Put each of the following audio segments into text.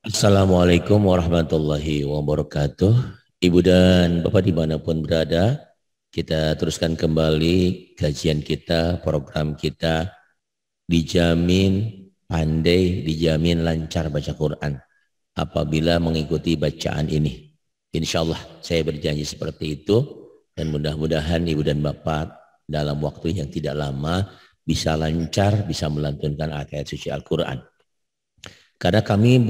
Assalamualaikum warahmatullahi wabarakatuh. Ibu dan Bapak dimanapun berada, kita teruskan kembali kajian kita, program kita, dijamin pandai, dijamin lancar baca Quran apabila mengikuti bacaan ini. Insya Allah saya berjanji seperti itu dan mudah-mudahan Ibu dan Bapak dalam waktu yang tidak lama bisa lancar, bisa melantunkan ayat suci Al-Quran. Karena kami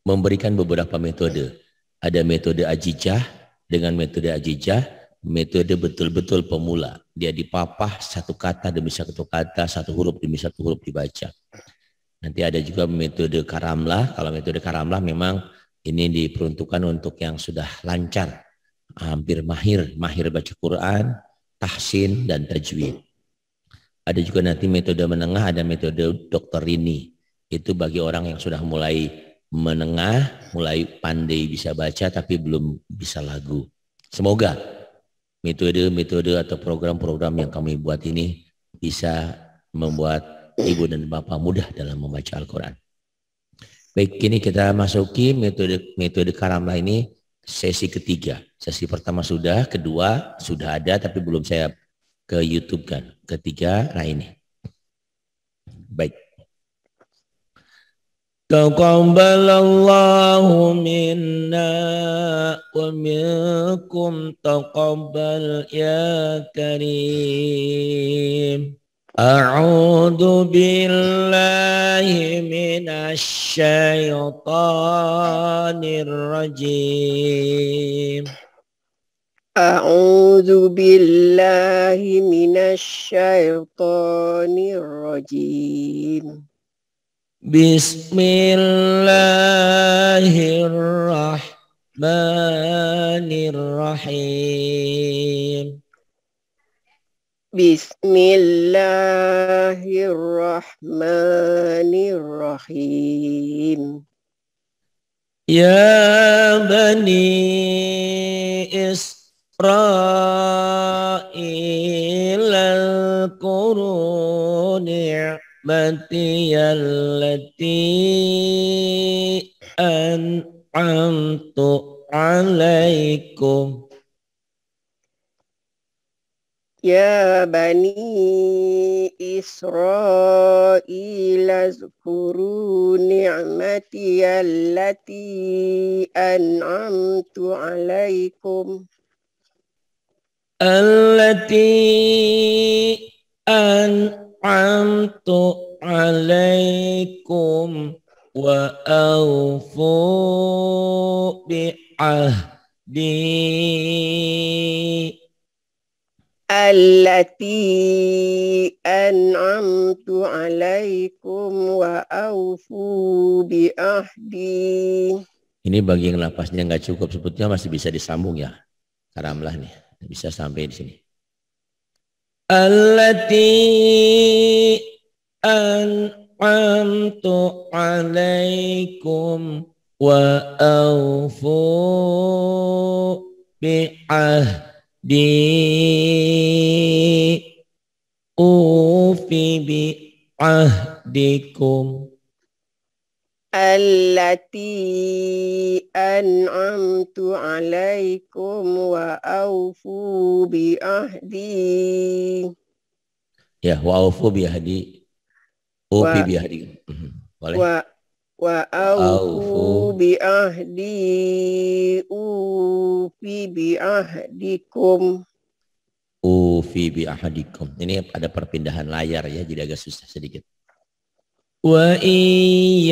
memberikan beberapa metode. Ada metode ajijah, dengan metode ajijah, metode betul-betul pemula. Dia dipapah satu kata demi satu kata, satu huruf demi satu huruf dibaca. Nanti ada juga metode karamlah. Kalau metode karamlah memang ini diperuntukkan untuk yang sudah lancar, hampir mahir baca Quran, tahsin, dan tajwid. Ada juga nanti metode menengah, ada metode dokter Rini. Itu bagi orang yang sudah mulai menengah, mulai pandai bisa baca tapi belum bisa lagu. Semoga metode-metode atau program-program yang kami buat ini bisa membuat ibu dan bapak mudah dalam membaca Al-Quran. Baik, kini kita masuki metode karamlah ini sesi ketiga. Sesi pertama sudah, kedua sudah ada tapi belum saya ke YouTube kan. Ketiga, nah ini. Baik. Taqabbalallahu minna wa minkum taqabbal ya karim. A'udzu billahi minasy syaithanir rajim. أعوذ بالله من الشيطان الرجيم بسم الله الرحمن الرحيم بسم الله الرحمن الرحيم يا بني إسرائيل اذكروا نعمتي التي أنعمت عليكم يا بني إسرائيل اذكروا نعمتي التي أنعمت عليكم وأوفوا بعهدي التي أنعمت عليكم وأوفوا بعهدي. Ini bagi yang lapasnya nggak cukup sebetulnya masih bisa disambung ya. Karamlah nih, bisa sampai di sini. Allati an'amtu alaikum wa awfu bi'ahdi ufi bi'ahdikum التي أنعمت عليكم وأوفوا بعهدي. Ya, wa'aufu bi'ahdi ufi bi'ahdi. Boleh? وأوفوا بعهدي أوفي بعهدكم. Ufi bi'ahadikum. Ini ada perpindahan layar ya, jadi agak susah sedikit. Wa iyaya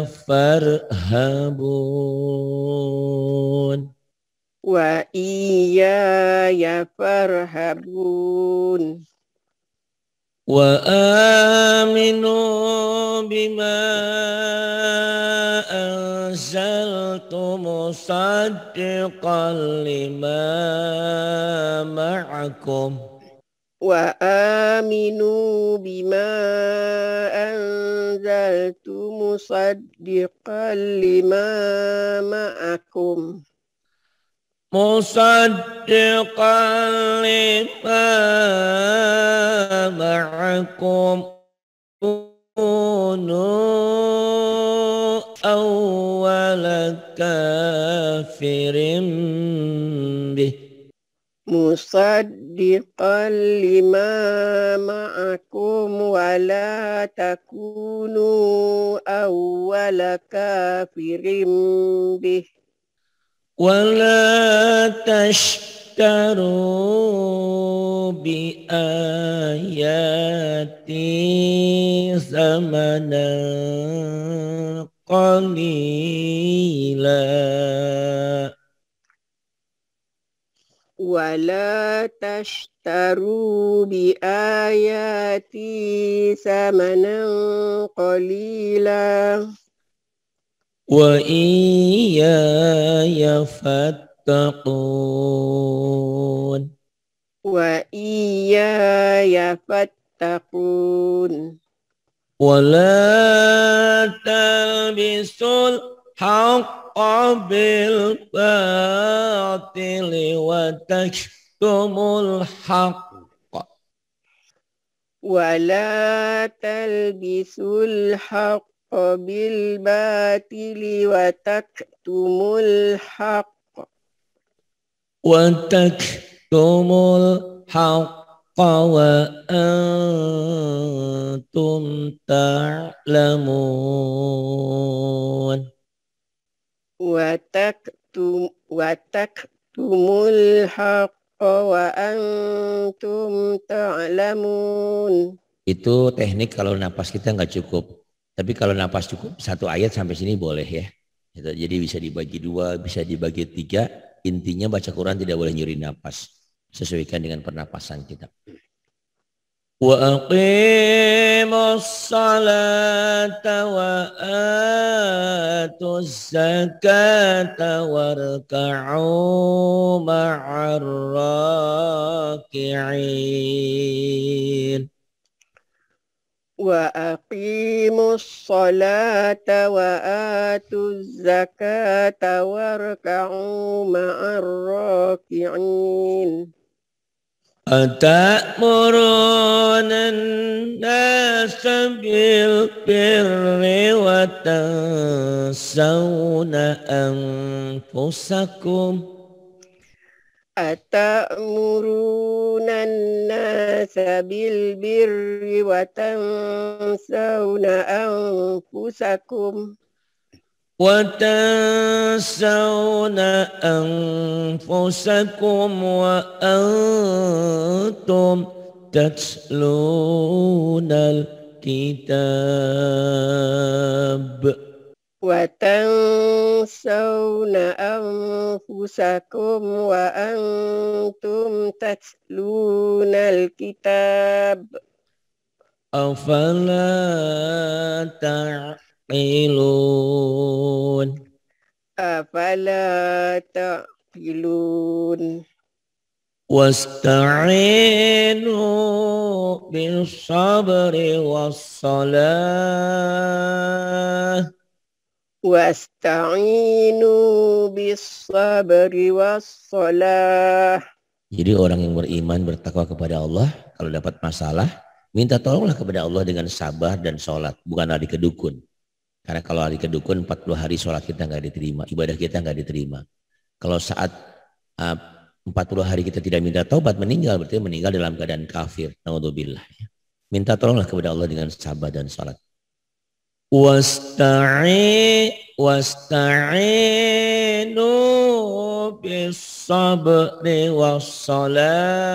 farhabun. Wa iyaya farhabun. Wa aminu bima anzaltu musaddiqan lima ma'akum. وآمنوا بما أنزلت مصدقا لما معكم مصدقا لما معكم كونوا أول كافر به مصدقا لما معكم ولا تكونوا أول كافر به ولا تشتروا بآياتي ثمنا قليلا ولا تشتروا بآياتي ثمنا قليلا وإياي فاتقون وإياي فاتقون ولا تلبسوا الحق بالباطل وتكتموا الحق ولا تلبسوا الحق بالباطل وتكتموا الحق وأنتم تعلمون وتكتموا الحق وأنتم تعلمون. Itu teknik kalau napas kita nggak cukup. Tapi kalau napas cukup satu ayat sampai sini boleh ya. Jadi bisa dibagi dua, bisa dibagi tiga. Intinya baca Quran tidak boleh nyuri napas. Sesuaikan dengan pernapasan kita. Wa aqimus salata wa atuz zakata warka'u ma'ar raki'in. وأقيموا الصلاة وآتوا الزكاة واركعوا مع الراكعين. أتأمرون الناس بالبر وتنسون أنفسكم أتأمرون الناس بالبر وتنسون أنفسكم وأنتم تتلون الكتاب وتنسون أنفسكم وأنتم تتلون الكتاب أفلا تعقلون أفلا تعقلون واستعينوا بالصبر والصلاة واستعينوا بالصبر والصلاة. Jadi orang yang beriman bertakwa kepada Allah kalau dapat masalah minta tolonglah kepada Allah dengan sabar dan sholat, bukan lari ke dukun. Karena kalau lari ke dukun 40 hari sholat kita nggak diterima, ibadah kita nggak diterima. Kalau saat 40 hari kita tidak minta taubat meninggal, berarti meninggal dalam keadaan kafir. Naudzubillah. Minta tolonglah kepada Allah dengan sabar dan sholat. Wasta'inu bis-sabri was-salah.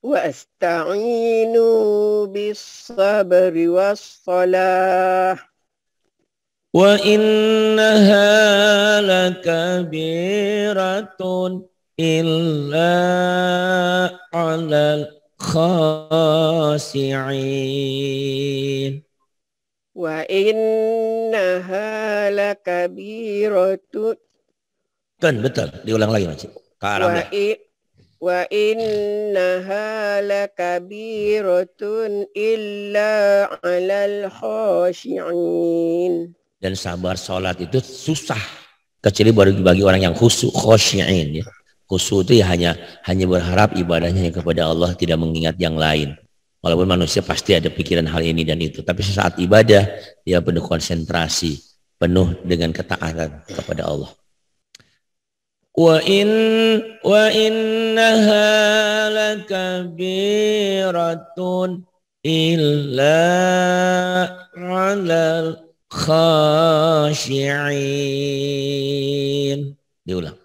واستعينوا بالصبر والصلاة وإنها لكبيرة إلا على الخاشعين وإنها لكبيرة. Kan betul, diulang lagi Mas. Ke Arab ya. وإنها لكبيرة إلا على الخاشعين. Dan sabar sholat itu susah kecuali bagi orang yang khusyuk, khosyi'in ya. Khusyuk itu ya hanya berharap ibadahnya kepada Allah, tidak mengingat yang lain. Walaupun manusia pasti ada pikiran hal ini dan itu, tapi saat ibadah ya penuh konsentrasi, penuh dengan ketaatan kepada Allah. Wa innaha lakabiratun illa 'alal khashi'in. Diulang.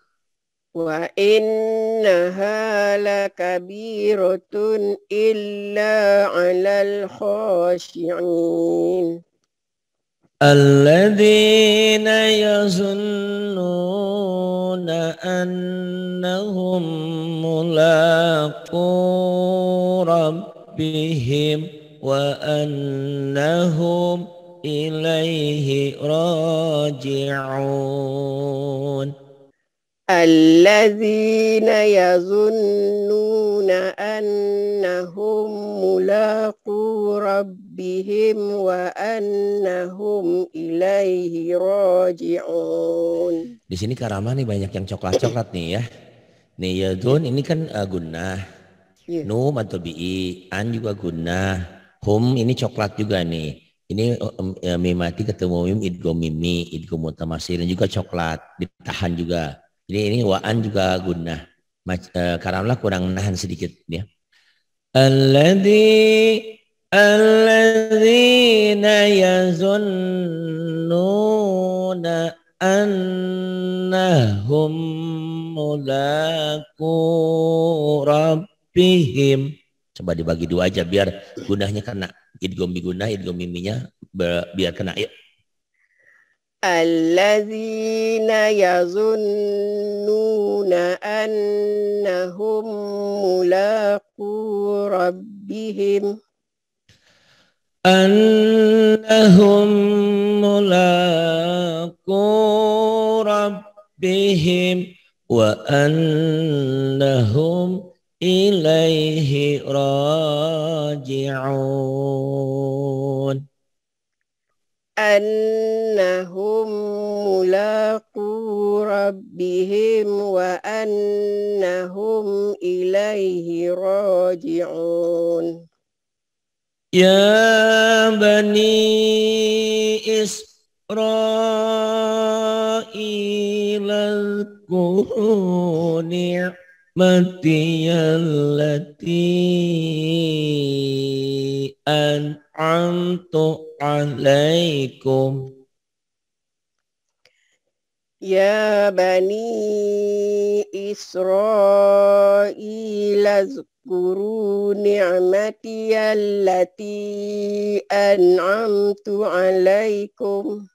Wa innaha lakabiratun illa 'alal khashi'in. Alladzina yazunnuna annahum mulaqu rabbihim wa annahum ilaihi raji'un. Alladzina yazunnuna annahum mulaqu rabbihim wa annahum ilaihi raji'un. Di sini Karamah nih banyak yang coklat-coklat nih ya. Nih yadun ini kan gunnah. Num atau bi'i, an juga gunnah. Hum ini coklat juga nih. Ini mimati ketemu mim idgham mimi, idgham mutamasil juga coklat, ditahan juga. Ini wa'an juga gunnah. Karamlah kurang nahan sedikit ya. Alladzina yazunnuna annahum mulaqu rabbihim. Coba dibagi dua aja biar gunahnya kena. Idgham bi gunnah, idgham miminya biar kena ya. Alladzina yazunnuna annahum mulaqu rabbihim. Annahum mulaqu rabbihim wa annahum ilaihi raji'un. Annahum mulaqu rabbihim wa annahum ilaihi raji'un. Ya bani Israil azkuru ni'mati allati an'amtu alaikum. Ya bani Israil azkuru ni'mati allati an'amtu alaikum.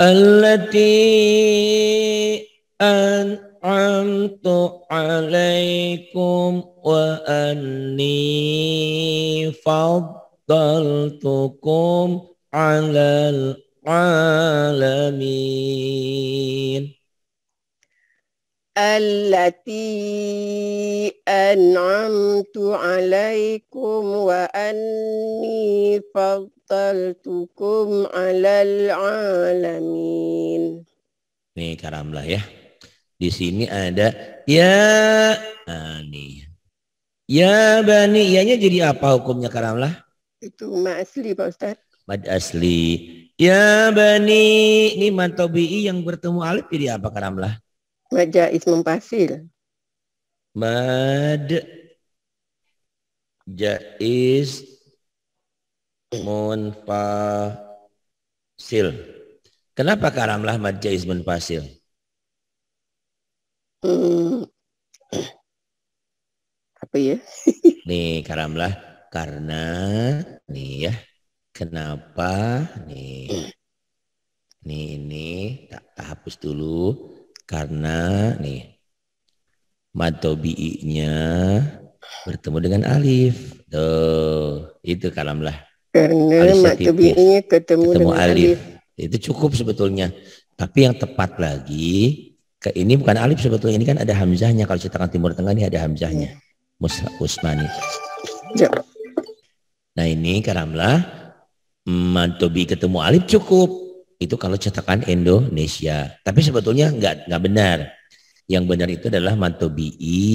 Allati an'amtu alaikum wa anni faddaltukum alal alamin. Allati an'amtu alaikum wa anni faddaltukum alal alamin. Nih Karamlah ya. Di sini ada ya, nih. Ya bani, ianya jadi apa hukumnya Karamlah? Itu mad asli Pak Ustaz. Mad asli. Ya bani, ini mad tabi'i yang bertemu alif jadi apa Karamlah? Mad jaiz munfasil. Mad jaiz munfasil. Kenapa Karamlah mad jaiz munfasil? Apa ya? Nih Karamlah, karena nih ya. Kenapa nih? Nih ini tak hapus dulu. Karena nih mad tabi'inya bertemu dengan alif. Tuh, itu Karamlah. Karena mad tabi'inya ketemu dengan alif. Itu cukup sebetulnya. Tapi yang tepat lagi, ini bukan alif sebetulnya, ini kan ada hamzahnya. Kalau cetakan Timur Tengah ini ada hamzahnya. Usmani. Ya. Nah ini Karamlah, mad tabi'i ketemu alif cukup. Itu kalau cetakan Indonesia. Tapi sebetulnya nggak benar. Yang benar itu adalah mad tabi'i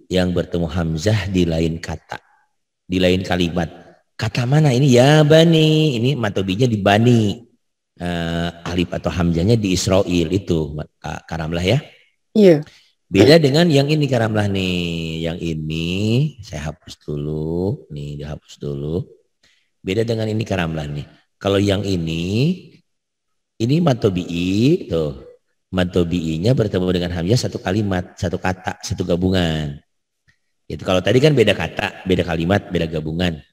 yang bertemu hamzah di lain kata, di lain kalimat. Kata mana ini? Ya bani. Ini matobinya di bani. Alif atau hamzahnya di Israel itu Karamlah ya. Iya. Beda dengan yang ini Karamlah nih. Yang ini saya hapus dulu. Nih dihapus dulu. Beda dengan ini Karamlah nih. Kalau yang ini matobi'i tuh. Matobi'inya bertemu dengan hamzah satu kalimat, satu kata, satu gabungan. Itu kalau tadi kan beda kata, beda kalimat, beda gabungan.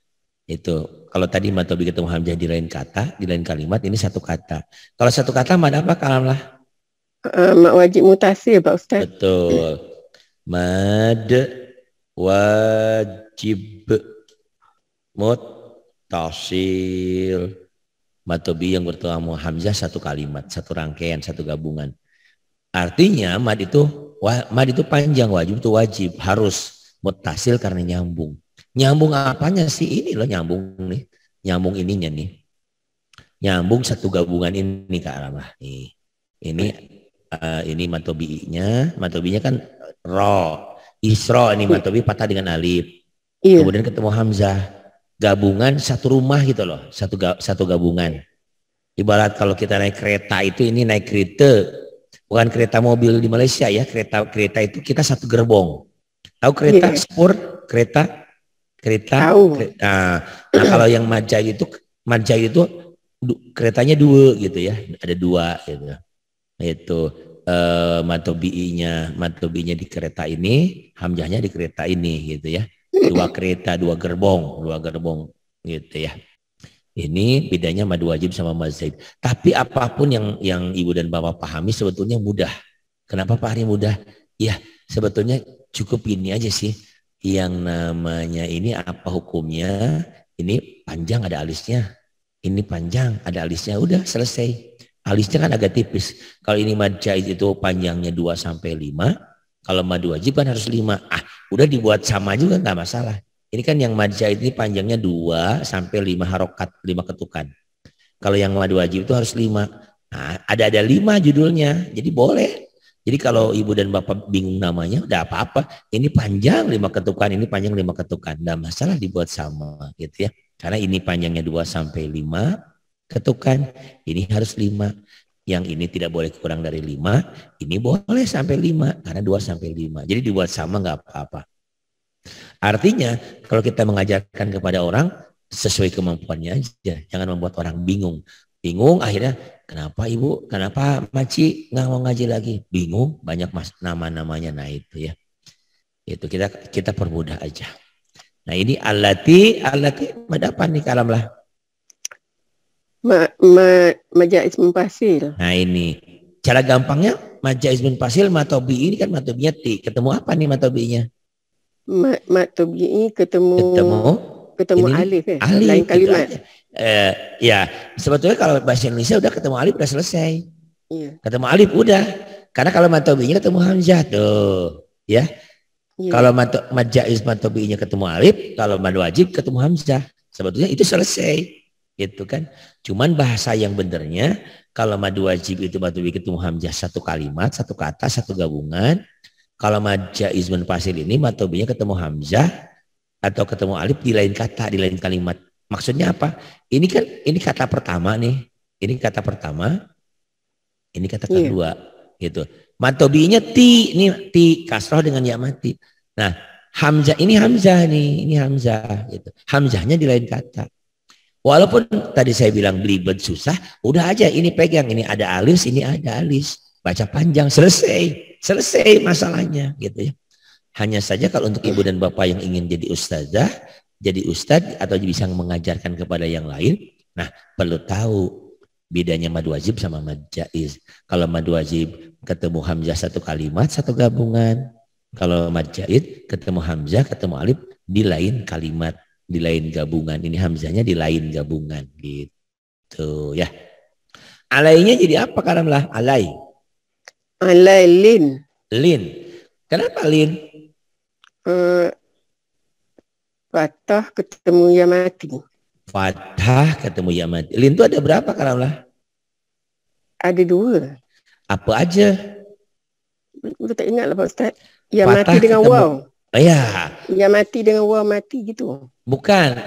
Itu kalau tadi matobi ketemu hamzah di lain kata, di lain kalimat, ini satu kata. Kalau satu kata mad apa Karamlah? Mad wajib mutasil Pak Ustaz. Betul. Mad wajib mutasil. Matobi yang bertemu hamzah satu kalimat, satu rangkaian, satu gabungan. Artinya mad itu panjang, wajib itu wajib, harus mutasil karena nyambung. Nyambung apanya sih? Ini loh nyambung nih. Nyambung ininya nih. Nyambung satu gabungan ini Kak Ramah. Nih. Ini matobinya. Matobinya kan ro. Isro ini matobi patah dengan alif. Iya. Kemudian ketemu hamzah. Gabungan satu rumah gitu loh. Satu gabungan. Ibarat kalau kita naik kereta itu, ini naik kereta. Bukan kereta mobil di Malaysia ya. Kereta itu kita satu gerbong. Tahu kereta spur? Kereta. Nah, kalau yang Majai itu keretanya dua gitu ya, ada dua gitu. Itu matobinya di kereta ini, hamzahnya di kereta ini gitu ya. Dua kereta, dua gerbong gitu ya. Ini bedanya mad wajib sama mad zaid. Tapi apapun yang Ibu dan Bapak pahami sebetulnya mudah. Kenapa Pak Ari mudah? Ya, sebetulnya cukup ini aja sih. Yang namanya ini apa hukumnya? Ini panjang ada alisnya. Ini panjang ada alisnya. Udah selesai. Alisnya kan agak tipis. Kalau ini mad jaiz itu panjangnya 2 sampai 5. Kalau mad wajib kan harus 5. Udah dibuat sama juga nggak masalah. Ini kan yang mad jaiz ini panjangnya 2 sampai 5 harokat, 5 ketukan. Kalau yang mad wajib itu harus 5. Nah, ada 5 judulnya. Jadi boleh. Jadi kalau Ibu dan Bapak bingung namanya, udah apa-apa. Ini panjang 5 ketukan, ini panjang 5 ketukan. Nggak masalah dibuat sama gitu ya. Karena ini panjangnya 2 sampai 5 ketukan. Ini harus 5. Yang ini tidak boleh kurang dari 5. Ini boleh sampai 5. Karena 2 sampai 5. Jadi dibuat sama nggak apa-apa. Artinya kalau kita mengajarkan kepada orang sesuai kemampuannya aja. Jangan membuat orang bingung. Bingung akhirnya kenapa Ibu, kenapa Maci nggak mau ngaji lagi? Bingung, banyak nama-namanya. Nah itu ya. Itu kita permudah aja. Nah ini alati apa nih Karamlah? Majaiz munfasil. Nah ini cara gampangnya majaiz munfasil matobi ini kan matobinya ti. Ketemu apa nih matobinya? Matobi ketemu alif ya. Alif, lain kalimat. Ya sebetulnya kalau bahasa Indonesia udah ketemu alif udah selesai. Iya. Ketemu alif udah. Karena kalau matobinya ketemu hamzah tuh, ya. Iya. Kalau mad jaiz matobinya ketemu alif, kalau mad wajib ketemu hamzah. Sebetulnya itu selesai. Gitu kan. Cuman bahasa yang benernya kalau mad wajib itu matobi ketemu hamzah satu kalimat, satu kata, satu gabungan. Kalau mad jaiz munfasil ini matobinya ketemu hamzah atau ketemu alif di lain kata, di lain kalimat. Maksudnya apa? Ini kata pertama nih. Ini kata pertama. Ini kata kedua. Gitu. Matobinya ti, ini ti kasroh dengan ya mati. Nah, hamzah ini hamzah nih, ini hamzah gitu. Hamzahnya di lain kata. Walaupun tadi saya bilang belibet susah, udah aja ini pegang, ini ada alis, ini ada alis. Baca panjang, selesai masalahnya gitu ya. Hanya saja kalau untuk Ibu dan Bapak yang ingin jadi ustazah, jadi ustadz atau bisa mengajarkan kepada yang lain, nah perlu tahu bedanya mad wajib sama mad jaiz. Kalau mad wajib ketemu hamzah satu kalimat, satu gabungan. Kalau mad jaiz ketemu hamzah, ketemu alif di lain kalimat, di lain gabungan. Ini hamzahnya di lain gabungan gitu ya. Alainya jadi apa Karamlah? Alai. Alai lin. Kenapa lin? Fathah ketemu ya mati. Fathah ketemu ya mati. Lin itu ada berapa Karamlah? Ada 2. Apa aja? Udah tak ingat lah Pak Ustaz. Ya mati dengan waw. Ya. Ya mati dengan waw mati gitu. Bukan.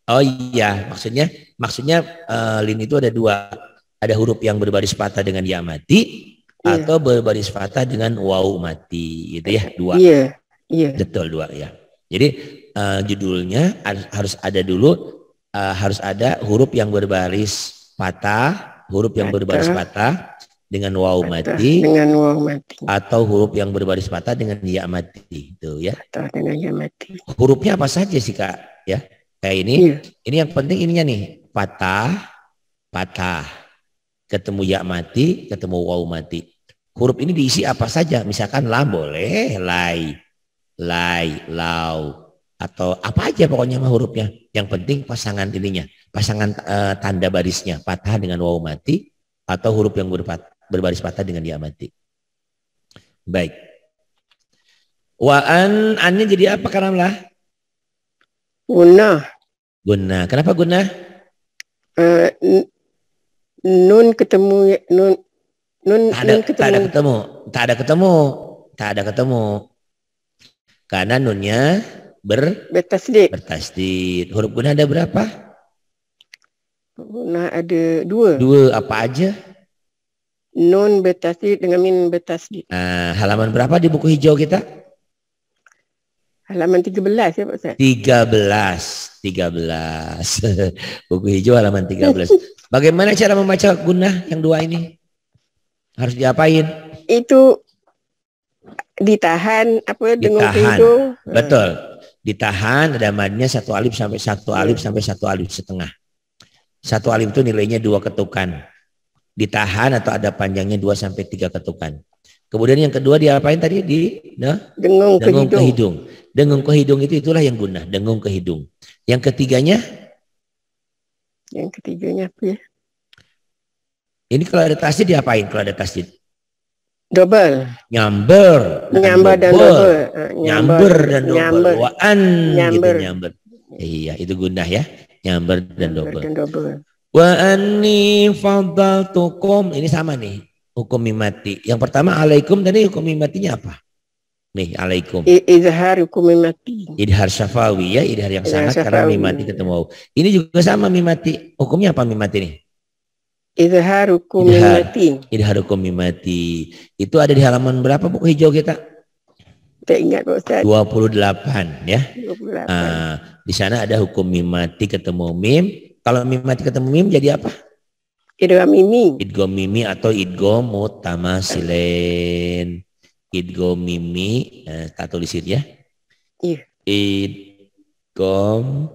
Oh iya, maksudnya lin itu ada dua. Ada huruf yang berbaris patah dengan ya mati atau berbaris patah dengan waw mati, gitu ya, dua. Iya. Betul, dua ya. Jadi judulnya harus ada dulu, harus ada huruf yang berbaris patah, huruf yang berbaris patah dengan waw mati, atau huruf yang berbaris patah dengan ya mati, itu ya. Patah dengan ya mati. Hurufnya apa saja sih Kak? Ya, kayak ini. Ini yang penting ininya nih, patah, ketemu ya mati, ketemu waw mati. Huruf ini diisi apa saja? Misalkan lam boleh, lai, lau, atau apa aja pokoknya mah hurufnya. Yang penting pasangan ininya, pasangan tanda barisnya, patah dengan waw mati, atau huruf yang berbaris patah dengan ya mati. Baik. Annya jadi apa karamlah? Gunnah. Kenapa gunnah? Nun ketemu tak ada ketemu. Karena nunnya bertasdid. Huruf gunnah ada berapa? Gunnah ada dua. Apa aja? Nun bertasdid dengan min bertasdid. Halaman berapa di buku hijau kita? Halaman 13 ya Pak Ustaz? 13. Buku hijau halaman 13. Bagaimana cara membaca gunnah yang dua ini? Harus diapain? Itu ditahan dengan hidung. Betul. Ditahan, ada madnya satu alif sampai satu alif setengah. Satu alif itu nilainya 2 ketukan. Ditahan atau ada panjangnya 2 sampai 3 ketukan. Kemudian yang kedua diapain tadi? Dengung ke hidung. Dengung ke hidung itulah yang gunnah. Dengung ke hidung. Yang ketiganya? Yang ketiganya apa ya? Ini kalau ada tasdid diapain kalau ada tasdid? Double. Nyamber dan double. Nyamber dan double. Nyamber. Iya, itu gunnah ya. Nyamber dan double. Wa anni fadaltukum. Ini sama nih. Hukum mimati. Yang pertama alaikum, tadi hukum mimatinya apa? Nih alaikum. Izhar hukum mimati. Idhar syafawi ya, idhar yang sangat karena mimati ketemu. Ini juga sama mimati. Hukumnya apa mimati nih? Izhar hukum mimati. Idhar hukum mimati. Itu ada di halaman berapa buku hijau kita? Tak ingat Pak Ustaz. 28 ya. 28. Di sana ada hukum mimati ketemu mim. Kalau mimati ketemu mim jadi apa? Idgham mimi. Idgham mimi atau idgham mutamasilen. Idgham mimi, tak tulisin ya. Iya. Idgham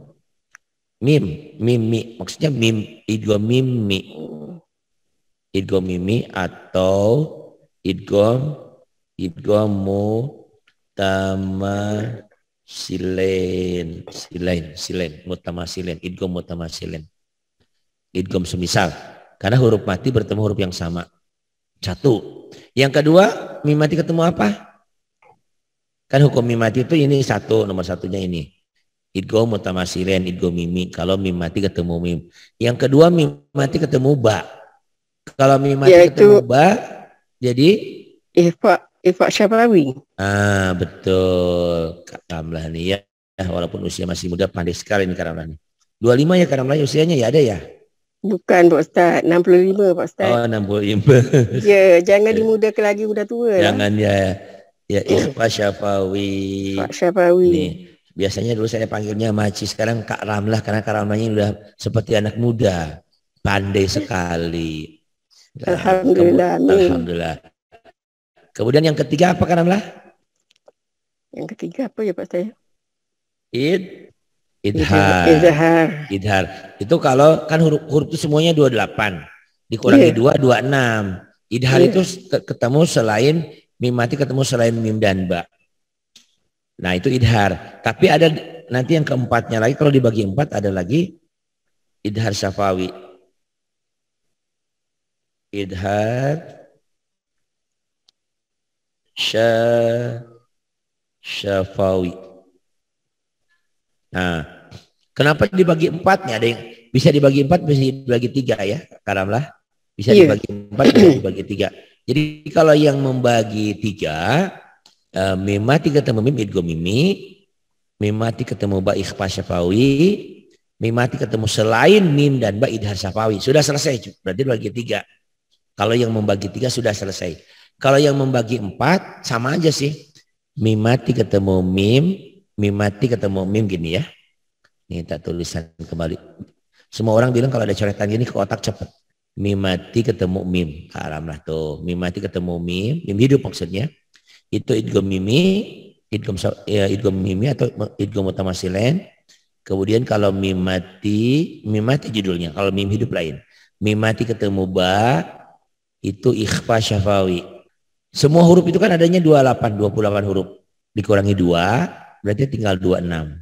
mimi, maksudnya mim, idgham mimi. Idgham mimi atau idgham mutamasilen, mutamasilen, idgham mutamasilen. Idgham semisal. Karena huruf mati bertemu huruf yang sama. Satu. Yang kedua, mim mati ketemu apa? Kan hukum mim mati itu ini satu, nomor satunya ini. Idgham mutamasilen, idgham mimi. Kalau mim mati ketemu mim. Yang kedua, mim mati ketemu ba. Kalau mim mati ketemu ba, jadi Ifa syafawi. Betul. Kak Ramlah nih ya. Walaupun usia masih muda, pandai sekali nih Kak Ramlah nih. 25 ya Kak Ramlah usianya ya, ada ya? Bukan Pak Ustaz, 65 Pak Ustaz. Oh 65. Ya, jangan dimudakan lagi udah tua. Jangan ya. Ya Ikhfa Syafawi. Pak Syafawi. Nih, biasanya dulu saya panggilnya Maci, sekarang Kak Ramlah karena Kak Ramlahnya udah seperti anak muda. Pandai sekali. Alhamdulillah. Alhamdulillah. Kemudian yang ketiga apa Kak Ramlah? Yang ketiga apa ya Pak saya? Idhar. Itu kalau kan huruf itu semuanya 28. Dikurangi 2, 26. Idhar itu ketemu selain mim mati, ketemu selain mim dan ba. Nah itu idhar. Tapi ada nanti yang keempatnya lagi, kalau dibagi 4 ada lagi idhar syafawi. Idhar syafawi. Nah, kenapa dibagi 4-nya? Ada yang bisa dibagi 4, bisa dibagi 3 ya, Karamlah. Bisa dibagi 4, bisa dibagi 3. Jadi kalau yang membagi 3, mim mati ketemu mim idgham mimi, mim mati ketemu ba ikhfa syafawi, Mim mati ketemu selain mim dan ba idhar syafawi. Sudah selesai. Berarti bagi 3. Kalau yang membagi 3 sudah selesai. Kalau yang membagi 4 sama aja sih. Mim mati ketemu mim mati ketemu mim gini ya. Ini tak tulisan kembali. Semua orang bilang kalau ada coretan gini ke otak cepet. Mim mati ketemu mim. Haram lah tuh. Mim mati ketemu mim hidup maksudnya. Itu idgham mimi, idgham mimi atau idgham mutamasilen. Kemudian kalau mim mati judulnya. Kalau mim hidup lain. Mim mati ketemu ba, itu ikhfa syafawi. Semua huruf itu kan adanya 28 huruf. Dikurangi 2, berarti tinggal 26.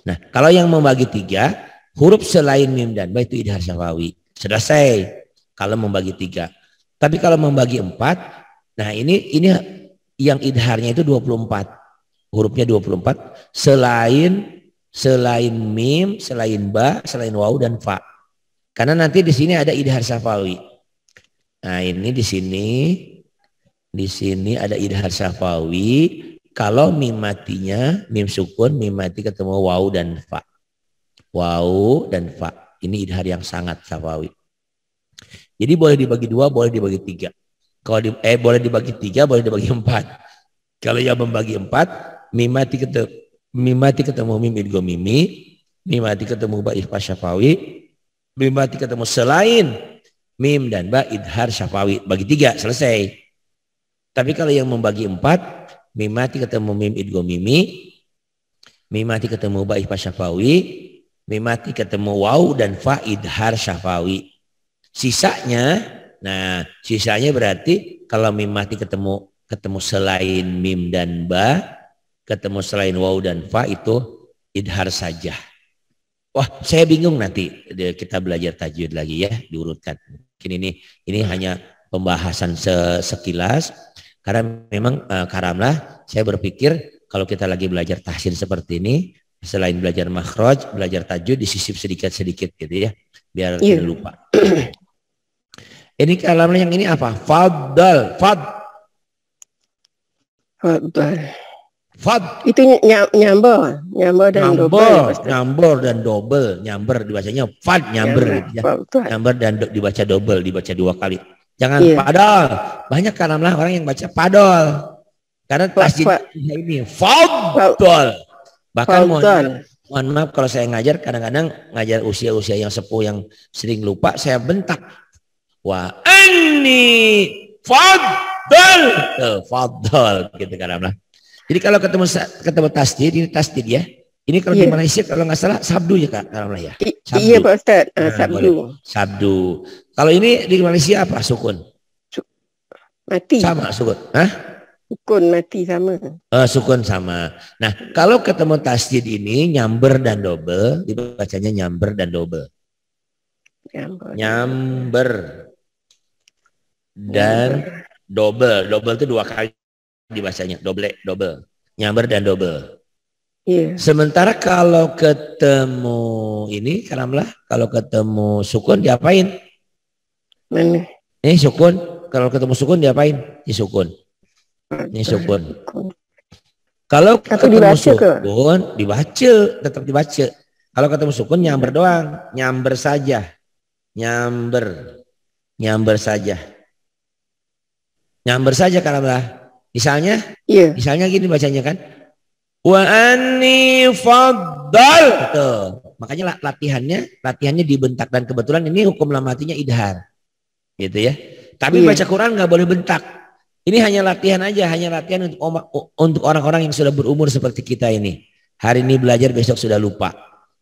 Nah, kalau yang membagi 3, huruf selain mim dan ba itu idhar syafawi. Selesai. Kalau membagi 3. Tapi kalau membagi 4, nah ini yang idharnya itu 24. Hurufnya 24 selain mim, selain ba, selain waw dan fa. Karena nanti di sini ada idhar syafawi. Nah, ini di sini ada idhar syafawi. Kalau mim matinya mim sukun, mim mati ketemu waw dan fa. Waw dan fa. Ini idhar yang sangat syafawi. Jadi boleh dibagi 2, boleh dibagi 3. Kalau boleh dibagi 3, boleh dibagi 4. Kalau yang membagi 4, mim mati ketemu mim idgham mimi, mim mati ketemu ba ikhfa syafawi, mim mati ketemu selain mim dan ba idhar syafawi. Bagi 3 selesai. Tapi kalau yang membagi 4, mim mati ketemu mim idgham mimi, mim mati ketemu ba ikhfa syafawi, mim mati ketemu waw dan fa idhar syafawi. Sisanya berarti kalau mim mati ketemu selain mim dan ba, ketemu selain waw dan fa itu idhar saja. Wah, saya bingung nanti kita belajar tajwid lagi ya, diurutkan. Mungkin ini hanya pembahasan sekilas karena memang karamlah saya berpikir kalau kita lagi belajar tahsin seperti ini, selain belajar makhraj, belajar tajwid disisip sedikit-sedikit gitu ya, biar tidak lupa. Ini kalamnya yang ini apa? Faddal. Fad itu nyamber dan double. Nyamber dibacanya fad, nyamber dan dibaca double, dibaca 2 kali. Jangan padol. Banyak kalamlah orang yang baca padol. Karena tasjid ini fadol. Bahkan mohon maaf kalau saya ngajar, kadang-kadang ngajar usia-usia yang sepuh yang sering lupa, saya bentak. Wa anni fadol. Fadol gitu kalamlah. Jadi kalau ketemu tasdid, ini tasdid ya. Ini kalau di Malaysia kalau nggak salah sabdu ya Kak, ya. Sabdu. Iya Pak Ustaz, sabdu. Sabdu. Kalau ini di Malaysia apa? Sukun. Mati. Sama sukun. Hah? Sukun mati sama. Sukun sama. Nah, kalau ketemu tasdid ini nyamber dan double, dibacanya nyamber dan double. Nyamber dan double. Double itu 2 kali dibacanya, double, nyamber dan double. Sementara kalau ketemu ini karamlah, kalau ketemu sukun diapain? Mana? Ini sukun, kalau ketemu sukun diapain? Ini sukun. Ini sukun. Kalau ketemu sukun dibaca, tetap dibaca. Kalau ketemu sukun nyamber doang, nyamber saja. Nyamber saja karamlah. Misalnya gini bacanya kan. Wa anni faddal. Tuh. Makanya latihannya dibentak, dan kebetulan ini hukum lam matinya idhar. Gitu ya. Tapi baca Quran nggak boleh bentak. Ini hanya latihan aja, untuk orang-orang yang sudah berumur seperti kita ini. Hari ini belajar, besok sudah lupa.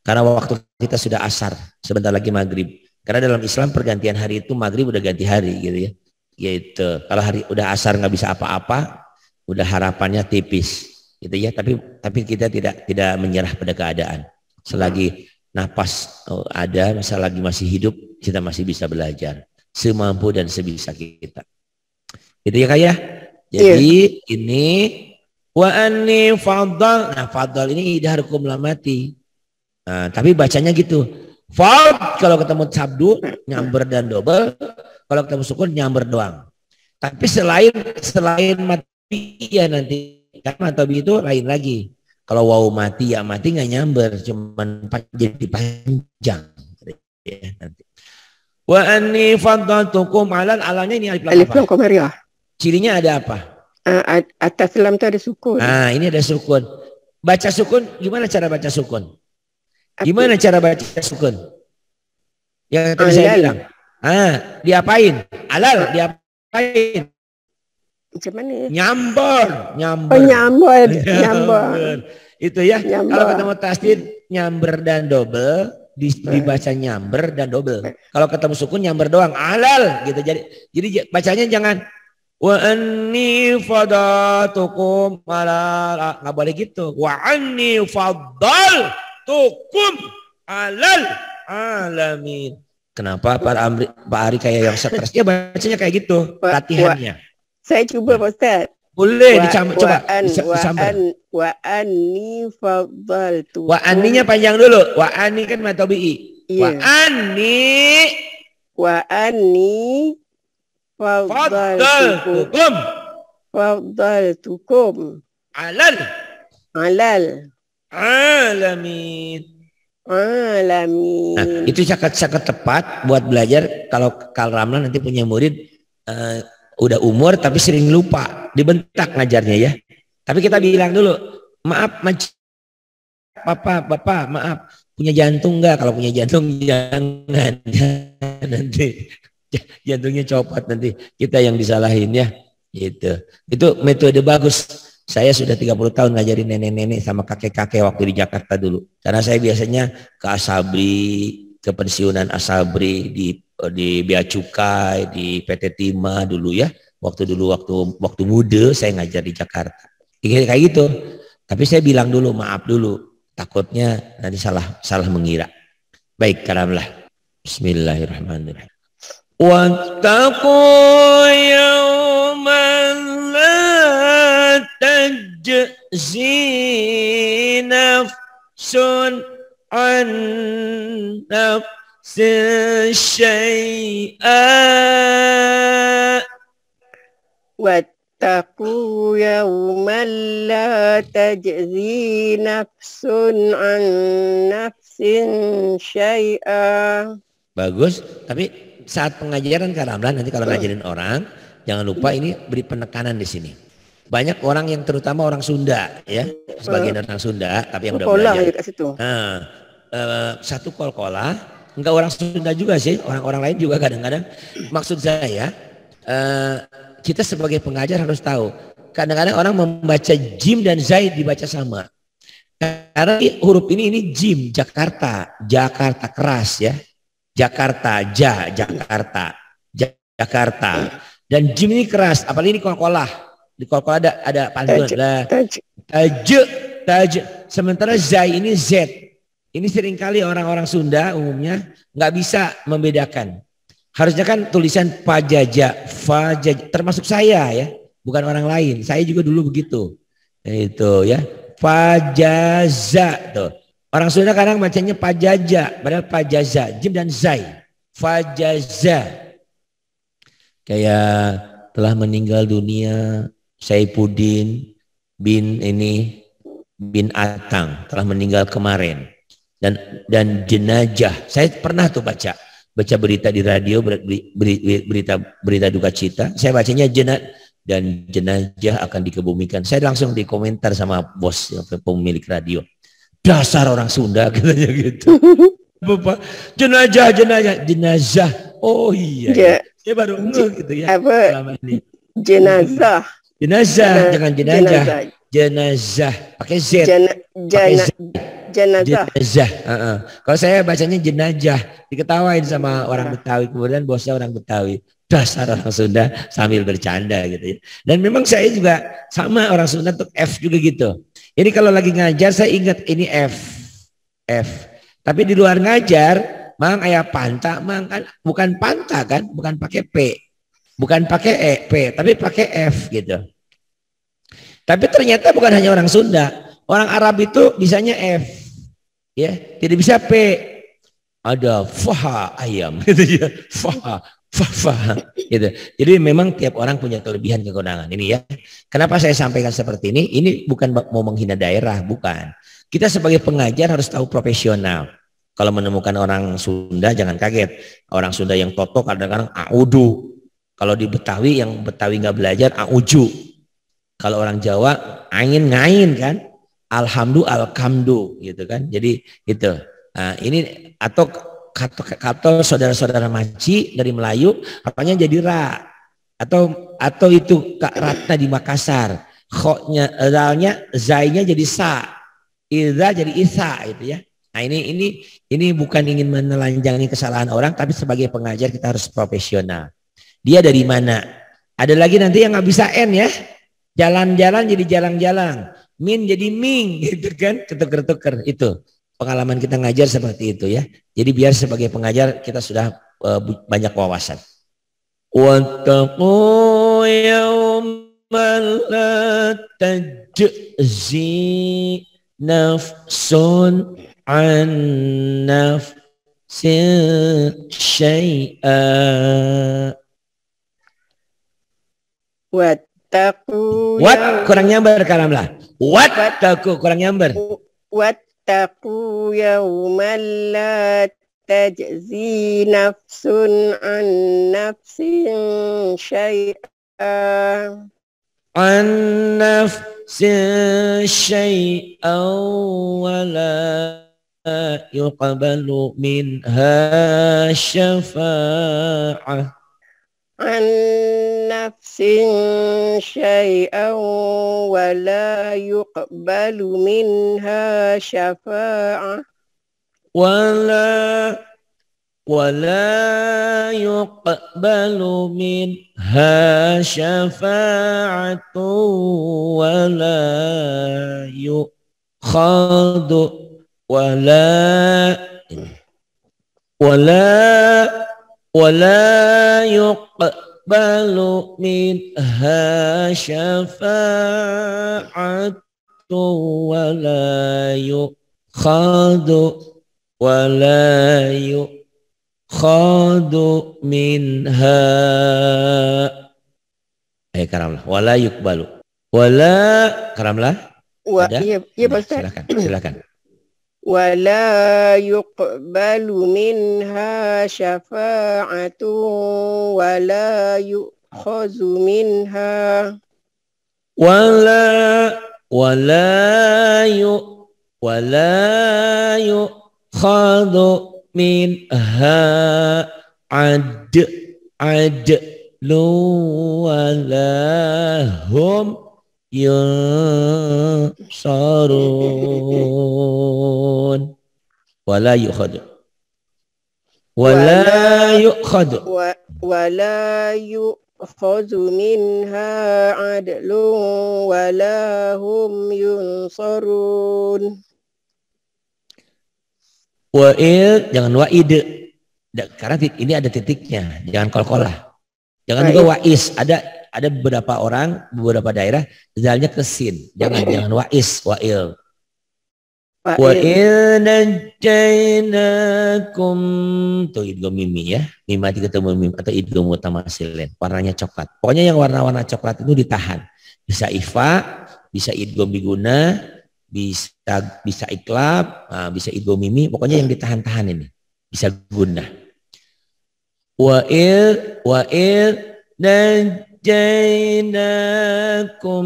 Karena waktu kita sudah asar, sebentar lagi maghrib. Karena dalam Islam pergantian hari itu maghrib udah ganti hari gitu ya. Yaitu kalau hari udah asar nggak bisa apa-apa, udah harapannya tipis gitu ya. Tapi kita tidak menyerah pada keadaan. Selagi napas ada, selagi masih hidup, kita masih bisa belajar semampu dan sebisa kita. Gitu ya Kak ya. Jadi ini wa anni faddal. Nah, faddal ini idhar hukum lam mati. Nah, tapi bacanya gitu. Fad kalau ketemu sabdu nyamber dan double, kalau ketemu sukun nyamber doang. Tapi selain mati ya nanti, karena matobi itu lain lagi. Kalau waw mati ya mati nggak nyamber, cuman jadi panjang. Ya, nanti. Wa anni faddaltukum alal, alanya ini alif lam komariah. Cirinya ada apa? Atas lam itu ada sukun. Nah, ini ada sukun. Baca sukun, gimana cara baca sukun? Gimana cara baca sukun? Yang tadi saya bilang. Diapain? Alal, diapain? Macam mana? Nyamber. Oh, nyamber. Itu ya. Nyamber. Kalau ketemu tasdid nyamber dan double, dibaca nyamber dan double. Kalau ketemu sukun nyamber doang, alal gitu. Jadi bacanya jangan wa anni fadatukum alal, nggak boleh gitu. Wa anni faddaltukum alal alamin. Kenapa Pak Ari kayak yang stres? Ya bacanya kayak gitu latihannya. Saya cuba Pak Ustaz. Boleh coba disambar. Wa anni faddaltukum. Wa anninya panjang dulu. Wa anni kan matobi'i. Iya. Wa anni faddaltukum alal alamin. Nah, itu sangat tepat buat belajar kalau Ramlan nanti punya murid udah umur tapi sering lupa, dibentak ngajarnya ya. Tapi kita bilang dulu, maaf Bapak, maaf, punya jantung enggak? Kalau punya jantung jangan nanti jantungnya copot, nanti kita yang disalahin ya. Gitu. Itu metode bagus. Saya sudah 30 tahun ngajarin nenek-nenek sama kakek-kakek waktu di Jakarta dulu. Karena saya biasanya ke Asabri, ke pensiunan Asabri di Bea Cukai, di PT Timah dulu ya. Waktu muda saya ngajar di Jakarta. Kayak gitu. Tapi saya bilang dulu, maaf dulu. Takutnya nanti salah mengira. Baik, karamlah. Bismillahirrahmanirrahim. Wattaqu yawman la tajzi nafsun an nafsin syai'an. Wattaqu yawman la tajzi nafsun an nafsin syai'an. Bagus, tapi saat pengajaran Kak Ramlan nanti kalau ngajarin orang, jangan lupa ini beri penekanan di sini. Banyak orang yang terutama orang Sunda ya, sebagian orang Sunda, tapi yang udah belajar. Satu kol-kolah, enggak orang Sunda juga sih, orang-orang lain juga kadang-kadang. Maksud saya, kita sebagai pengajar harus tahu, kadang-kadang orang membaca jim dan zai dibaca sama. Karena huruf ini jim, Jakarta keras ya. Jakarta. Dan jim ini keras, apalagi ini kol-kolah. Di kol-kolah ada pantun. Taj. Sementara zai ini z. Ini seringkali orang-orang Sunda umumnya nggak bisa membedakan. Harusnya kan tulisan fajaja, termasuk saya ya, bukan orang lain. Saya juga dulu begitu. Itu ya, fajaza tuh. Orang Sunda kadang bacanya pajaja, padahal pajaza, jim dan zai. Fajaza. Kayak telah meninggal dunia Saifuddin bin Atang, telah meninggal kemarin. Dan jenajah. Saya pernah tuh baca berita di radio, berita duka cita. Saya bacanya dan jenajah akan dikebumikan. Saya langsung dikomentar sama bos pemilik radio. Dasar orang Sunda katanya gitu. Bapak, jenazah. Oh iya. Saya baru gitu ya. Selama ini. Jenazah. Jangan jenazah. Pakai Z. Jenazah. Kalau saya bacanya jenajah, diketawain sama orang Betawi, kemudian bosnya orang Betawi. Dasar orang Sunda, sambil bercanda gitu ya. Dan memang saya juga sama orang Sunda untuk F juga gitu. Ini kalau lagi ngajar saya ingat ini F. Tapi di luar ngajar, mang ayah panta, mang kan bukan panta kan, bukan pakai P. Bukan pakai P, tapi pakai F gitu. Tapi ternyata bukan hanya orang Sunda, orang Arab itu bisanya F. Ya, tidak bisa P. Ada faha ayam gitu ya. Faha. Faham gitu. Jadi memang tiap orang punya kelebihan kekurangan ini ya. Kenapa saya sampaikan seperti ini? Ini bukan mau menghina daerah, bukan. Kita sebagai pengajar harus tahu profesional. Kalau menemukan orang Sunda jangan kaget. Orang Sunda yang totok kadang-kadang audu. Kalau di Betawi yang Betawi nggak belajar auju. Kalau orang Jawa angin ngain kan. Alhamdulillah alkamdu gitu kan. Jadi itu. Nah, ini atau kata saudara-saudara Maci dari Melayu apanya jadi ra atau itu Kak Ratna di Makassar khoknya zalnya zainya jadi sa idza jadi isa gitu ya. Nah ini bukan ingin menelanjangi kesalahan orang tapi sebagai pengajar kita harus profesional. Dia dari mana? Ada lagi nanti yang nggak bisa n ya. Jalan-jalan jadi jalang-jalang, min jadi ming gitu kan, ketuker-tuker itu. Pengalaman kita ngajar seperti itu ya. Jadi biar sebagai pengajar kita sudah banyak wawasan. Wattaqu yawman la tajzi nafsun an nafsin syai'a. Wattaqu kurang nyamber kalamlah. Wattaqu kurang nyamber. واتقوا يوما لا تجزي نفس عن نفس شيئا ولا يقبل منها شفاعة عن نفس شيئا ولا يقبل منها شفاعة ولا يقبل منها شفاعة ولا يقبل منها شفاعة ولا يؤخذ منها karamlah wala yuqbalu wala karamlah iya silakan ولا يقبل منها شفاعة ولا يؤخذ منها ولا يؤخذ منها عدل ولا هم ينصرون ولا يؤخذ منها عدل ولا هم ينصرون. Wa'id jangan wa'id karena ini ada titiknya, jangan kol-kolah. Jangan juga wa'is, ada beberapa orang, beberapa daerah zalnya kesin. Jangan wa'is, wa'il. Wa'il najainakum tuh idgham mimi ya. Mimati ketemu mim atau idgham mutamasilin. Warnanya coklat. Pokoknya yang warna-warna coklat itu ditahan. Bisa ifa, bisa idgham biguna, bisa iklab, bisa idgham mimi. Pokoknya yang ditahan-tahan ini. Bisa guna. Wa'il najainakum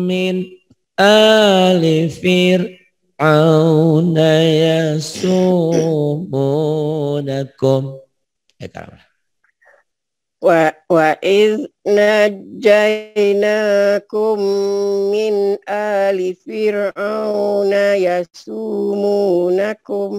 min ali fir'auna yasumunakum. وَإِذْ نَجَّيْنَاكُمْ مِنْ آلِ فِرْعَوْنَ يَسُومُونَكُمْ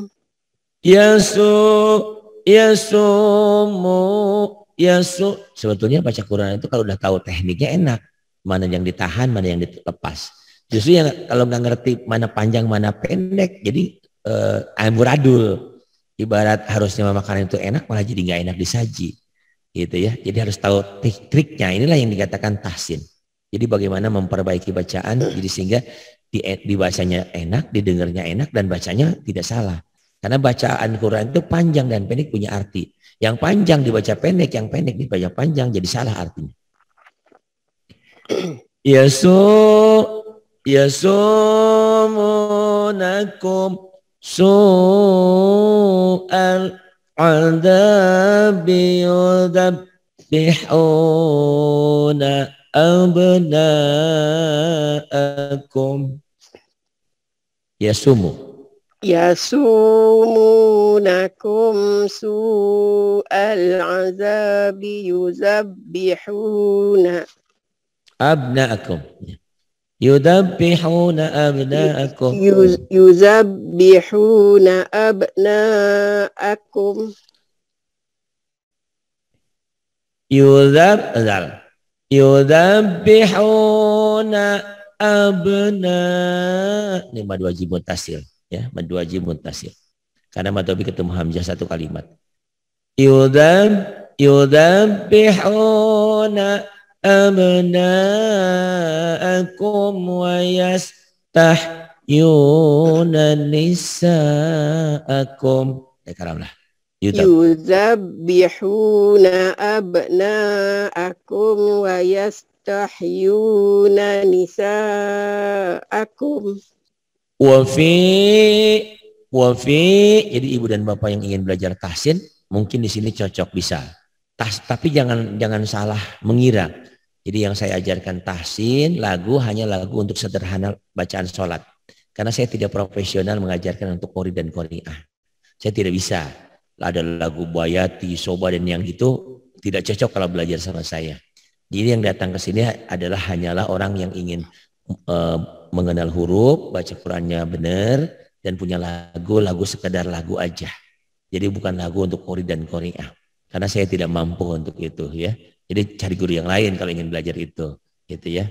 sebetulnya baca Quran itu kalau udah tahu tekniknya enak, mana yang ditahan, mana yang dilepas. Justru yang kalau nggak ngerti mana panjang mana pendek, jadi amburadul. Ibarat harusnya makanan itu enak malah jadi nggak enak disaji, gitu ya. Jadi harus tahu trik-triknya. Inilah yang dikatakan tahsin. Jadi bagaimana memperbaiki bacaan, jadi sehingga dibacanya enak, didengarnya enak dan bacanya tidak salah. Karena bacaan Quran itu panjang dan pendek punya arti. Yang panjang dibaca pendek, yang pendek dibaca panjang, jadi salah artinya. Yasumunakum su'al adabi yudabbihuna abna'akum. Yasumunakum su'al azabi yuzabbihuna abna'akum. Yudabbihuna abna'akum. Yuzabbihuna abna'akum. Yudabbihuna abna. Ini mad wajib muttasil ya, mad wajib muttasil. Karena mad wajib ketemu hamzah satu kalimat. Yudabbihuna abna'akum wa yastahyuna nisa'akum. Ya karamlah. Yuzabbihuna abna'akum wa yastahyuna nisa'akum. Wafi, jadi ibu dan bapak yang ingin belajar tahsin, mungkin di sini cocok bisa. Tapi jangan salah mengira. Jadi yang saya ajarkan tahsin, lagu hanya lagu untuk sederhana bacaan sholat. Karena saya tidak profesional mengajarkan untuk qori dan qori'ah. Saya tidak bisa. Ada lagu Bayati, Soba dan yang itu tidak cocok kalau belajar sama saya. Jadi yang datang ke sini adalah hanyalah orang yang ingin mengenal huruf, baca Qurannya benar, dan punya lagu sekedar lagu aja. Jadi bukan lagu untuk qori dan qori'ah. Karena saya tidak mampu untuk itu ya. Jadi cari guru yang lain kalau ingin belajar itu, gitu ya.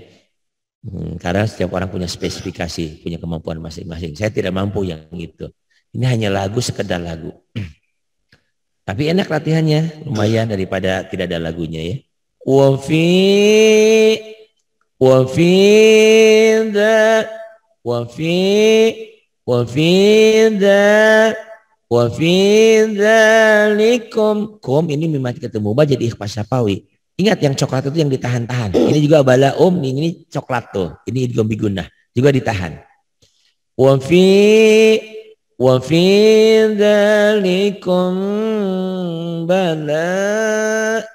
Karena setiap orang punya spesifikasi, punya kemampuan masing-masing. Saya tidak mampu yang itu. Ini hanya lagu, sekedar lagu. Tapi enak latihannya, lumayan daripada tidak ada lagunya ya. Wa fi dzalikum. Kom ini mimati ketemu ba jadi ikhfa syafawi. Ingat yang coklat itu yang ditahan-tahan. Ini juga bala ini coklat tuh. Ini idgham bigunnah juga ditahan. Wa fi dzalikum bala.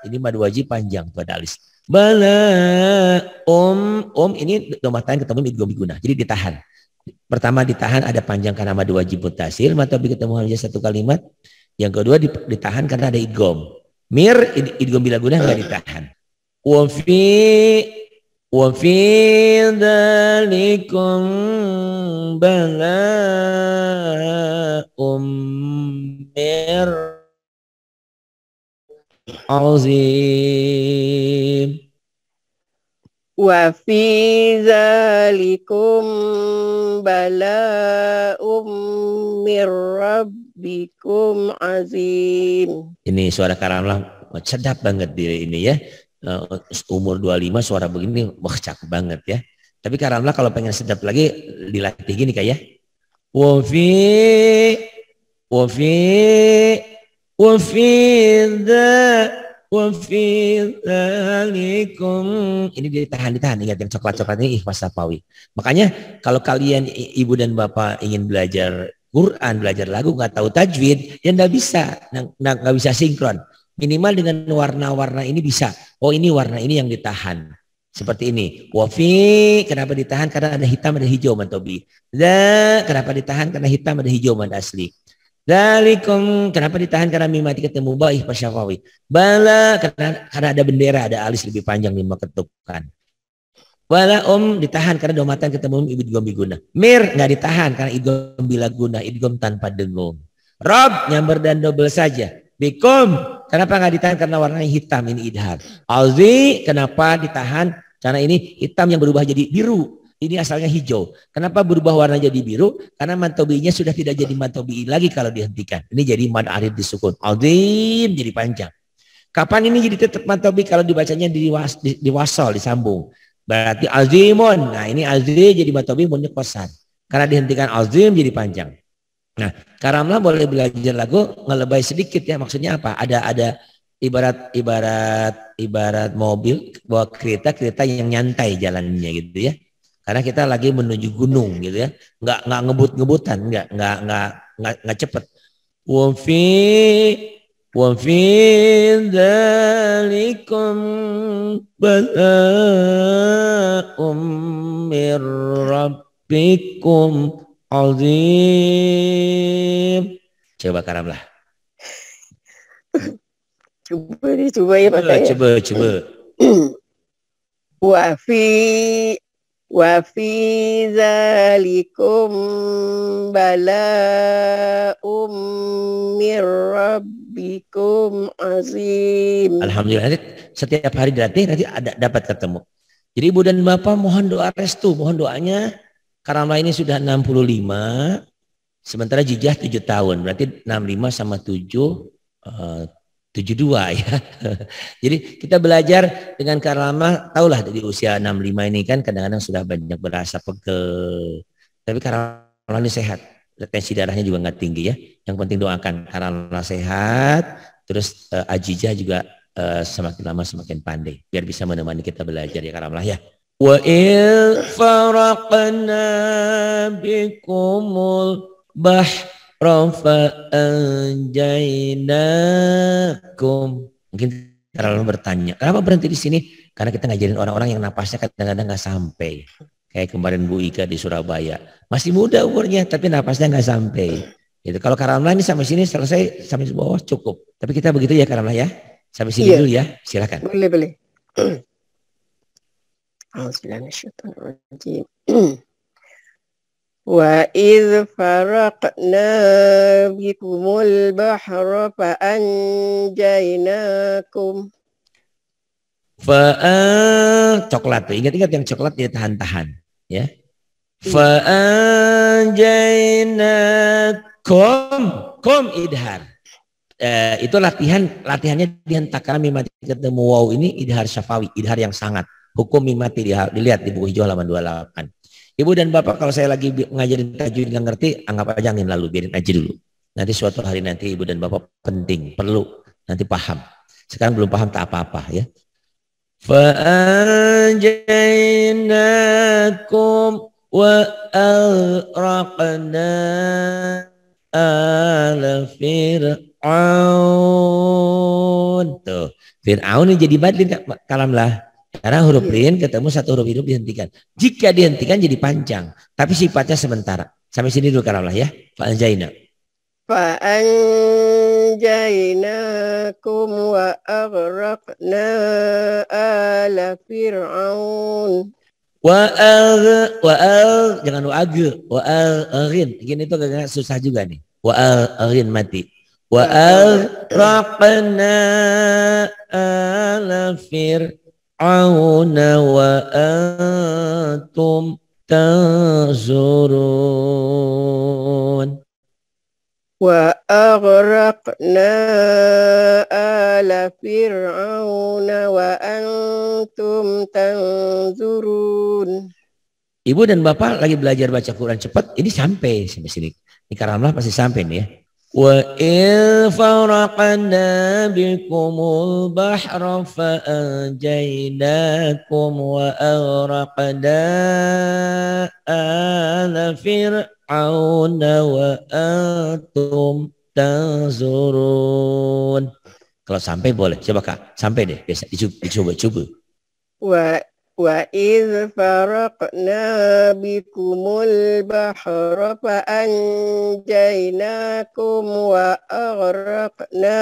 Ini mad wajib panjang tuh ada alis. Bala ini domatan ketemu idgham bigunnah. Jadi ditahan. Pertama ditahan ada panjang karena mad wajib muttasil, mata ketemu hanya satu kalimat. Yang kedua ditahan karena ada idgham. Mir idgham bila gunah enggak ditahan. Wa fi dzalikum bala'um mir azim. Wa fi dzalikum bala'um mir rabbikum azim. Ini suara Karamlah sedap banget diri ini ya. Umur 25 suara begini cakep banget ya. Tapi Karamlah kalau pengen sedap lagi dilatih gini kayak wa fi dzalikum. Ini ditahan ingat yang coklat-coklat ini ikhfa syafawi. Makanya kalau kalian ibu dan bapak ingin belajar Quran, belajar lagu nggak tahu tajwid, ya nggak bisa sinkron. Minimal dengan warna-warna ini bisa. Oh ini warna ini yang ditahan. Seperti ini. Wafi kenapa ditahan? Karena ada hitam ada hijau mantobi. Kenapa ditahan? Karena hitam ada hijau mad asli. Dzalikum kenapa ditahan? Karena mimati ketemu ba ikhfa syafawi. Bala karena ada bendera, ada alis lebih panjang lima ketukan. Wala ditahan karena domatan ketemu idgham bigunnah. Mir nggak ditahan karena idgham bila gunah, idgham tanpa dengung. Rob nyamber dan double saja. Bikum kenapa nggak ditahan? Karena warnanya hitam, ini idhar. Alzi kenapa ditahan? Karena ini hitam yang berubah jadi biru. Ini asalnya hijau. Kenapa berubah warna jadi biru? Karena mantobinya sudah tidak jadi mantobi lagi kalau dihentikan. Ini jadi mad arid disukun. Alzim jadi panjang. Kapan ini jadi tetap mantobi? Kalau dibacanya di wasol, disambung. Berarti azimun. Nah ini azim jadi mantobi munnya kosan. Karena dihentikan azim jadi panjang. Nah, karamlah boleh belajar lagu ngelebay sedikit ya. Maksudnya apa? Ada ibarat mobil bawa kereta yang nyantai jalannya gitu ya. Karena kita lagi menuju gunung gitu ya. Nggak ngebut-ngebutan, nggak cepet. Wa fi dzalikum bala'um mir rabbikum azim. Coba karamlah. Coba ya Pak ya. Coba. Wa fi dzalikum bala'um mir rabbikum azim. Alhamdulillah, setiap hari nanti ada dapat ketemu. Jadi Ibu dan Bapak mohon doa restu, mohon doanya. Karamlah ini sudah 65, sementara Jijah 7 tahun, berarti 65 sama 7, 72 ya. Jadi kita belajar dengan Karamlah, tahulah di usia 65 ini kan kadang-kadang sudah banyak berasa pegel. Tapi Karamlah ini sehat, tensi darahnya juga nggak tinggi ya. Yang penting doakan Karamlah sehat, terus Ajijah juga semakin lama semakin pandai, biar bisa menemani kita belajar ya Karamlah ya. Wa il faraqna bikumul fa'anjainakum. Mungkin Karamlah bertanya, kenapa berhenti di sini? Karena kita ngajarin orang-orang yang napasnya kadang-kadang nggak sampai. Kayak kemarin Bu Ika di Surabaya, masih muda umurnya tapi napasnya nggak sampai. Gitu. Kalau Karamlah ini sampai sini selesai, sampai bawah cukup. Tapi kita begitu ya Karamlah ya. Sampai sini dulu ya, silakan. Boleh. Auzubillahi Wa idh faraqna bikumul bahra fa'anjainakum. Coklat tuh, ingat-ingat yang coklat dia tahan-tahan ya. Fa'anjainakum idhar. Itu latihannya dihentakkan mimati ketemu wow ini idhar syafawi, idhar yang sangat. Hukum mimati dilihat di buku hijau halaman 28. Ibu dan Bapak kalau saya lagi ngajarin tajwid nggak ngerti, anggap aja angin lalu, biarin aja dulu. Nanti suatu hari nanti Ibu dan Bapak penting, perlu, nanti paham. Sekarang belum paham tak apa-apa ya. Fa'anjainakum wa aghraqna ala Fir'aun. Tuh, Fir'aun ini jadi badlin Karamlah. Karena huruf lin ketemu satu huruf hidup dihentikan. Jika dihentikan jadi panjang, tapi sifatnya sementara. Sampai sini dulu Karamlah ya. Fa'anjaina. Fa'anjainakum wa aghraqna ala Fir'aun. Jangan agin. Gini itu agak susah juga nih. Agin mati. Wa aghraqna ala Fir'aun. Wa antum tanzurun. Wa aghraqna ala fir'auna wa antum tanzurun. Ibu dan Bapak lagi belajar baca Quran cepat, ini sampai sini. Ini Karamlah pasti sampai nih ya. Wa il faraqna bikumul bahra fa'anjainakum wa aghraqna ala fir'auna wa antum tanzurun. Kalau sampai boleh, coba Kak, sampai deh, biasa dicoba. Wa idh faraqna bikumul bahra fa'anjainakum wa aghraqna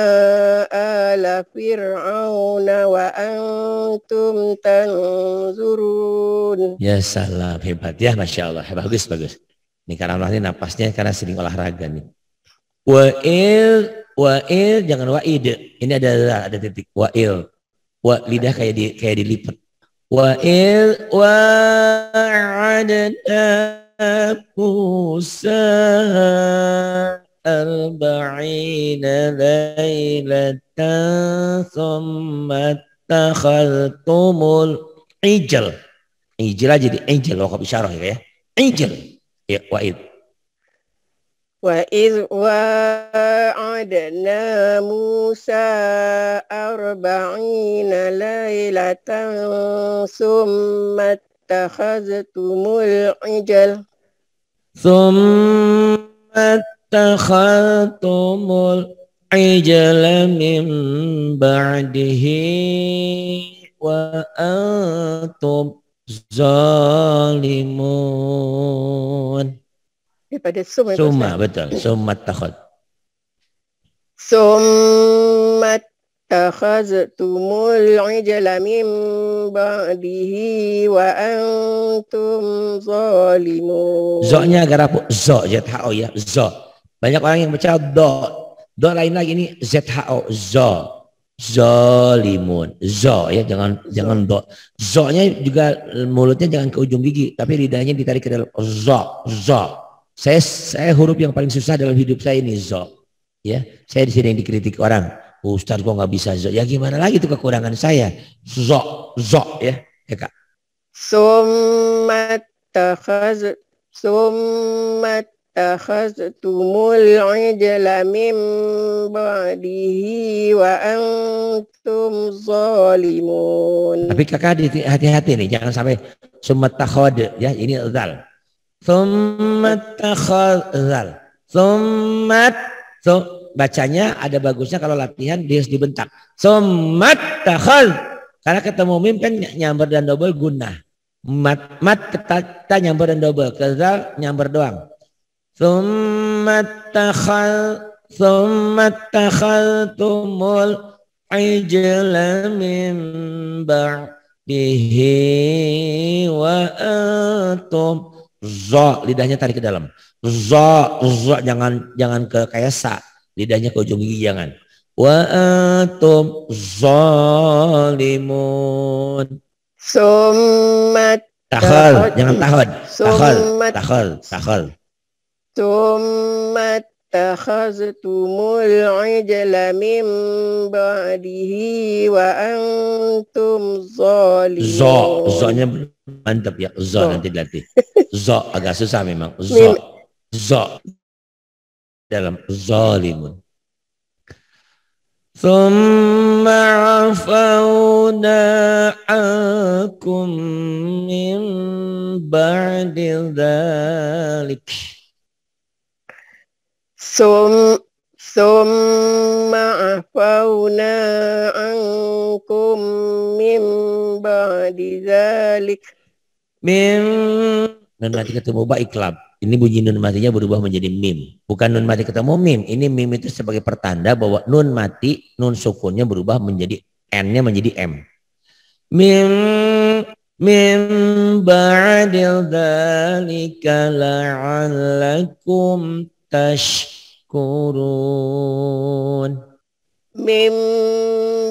ala fir'auna wa antum tanzurun. Ya salam, hebat ya, Masya Allah, bagus. Ini Karamlah ini napasnya karena sering olahraga nih. Wa'il, jangan wa'id. Ini ada titik wa'il. Lidah kayak dilipat. Wa'il wa'adna Musa arba'ina laylatan thumma takhaltumul ijal. Ijal aja di ijal, wakaf isyarah ya. Ijal. Ya, wa'id. وإذ وعدنا موسى 40 ليلة ثم اتخذتم العجل من بعده وأنتم ظالمون. Daripada Summa, betul. Summa takhad. Summa takhaztumul ijla min ba'dihi wa antum zalimun. Zo-nya agak rapuh. Zo, Z-H-O ya. Zo. Banyak orang yang baca do. Do lain lagi ini Z-H-O. Zo. Zalimun. Zo ya. Jangan do. Zo-nya juga mulutnya jangan ke ujung gigi. Tapi lidahnya ditarik ke dalam. Zo. Zo. Saya huruf yang paling susah dalam hidup saya ini zo. Ya, saya di sini yang dikritik orang. Ustaz kok nggak bisa zo? Ya gimana lagi itu kekurangan saya. Zo ya, ya Kak. Summa takhaztumul ijla min ba'dihi wa antum zalimun. Tapi Kakak hati-hati nih, jangan sampai summa takhad ya, ini zal. Summat takhazal. Bacanya ada bagusnya kalau latihan dia harus dibentak. Summat takhaz. Karena ketemu mim kan nyamber dan double gunnah. Mat kita nyamber dan double. Kezal nyamber doang. Summat takhaztumul ijla min ba'dihi wa antum. Zo, lidahnya tarik ke dalam. Zo, jangan ke kayak sa. Lidahnya ke ujung gigi jangan. Wa antum zalimun. Summat takhal, jangan tahad. Takhal. Summat takhaztumul ijla min ba'dihi wa antum zalimun. Zo-nya mantap ya. Zo nanti dilatih. Zo agak susah memang. Zo dalam zalimun. Thumma afawna ankum min ba'di dhalik. Summa afawna ankum min ba'di dhalik. Nun mati ketemu ba iklab. Ini bunyi nun matinya berubah menjadi mim. Bukan nun mati ketemu mim. Ini mim itu sebagai pertanda bahwa nun mati, nun sukunnya berubah menjadi n-nya menjadi m. Mim ba'dil dzalika la'allakum tashkurun. Mim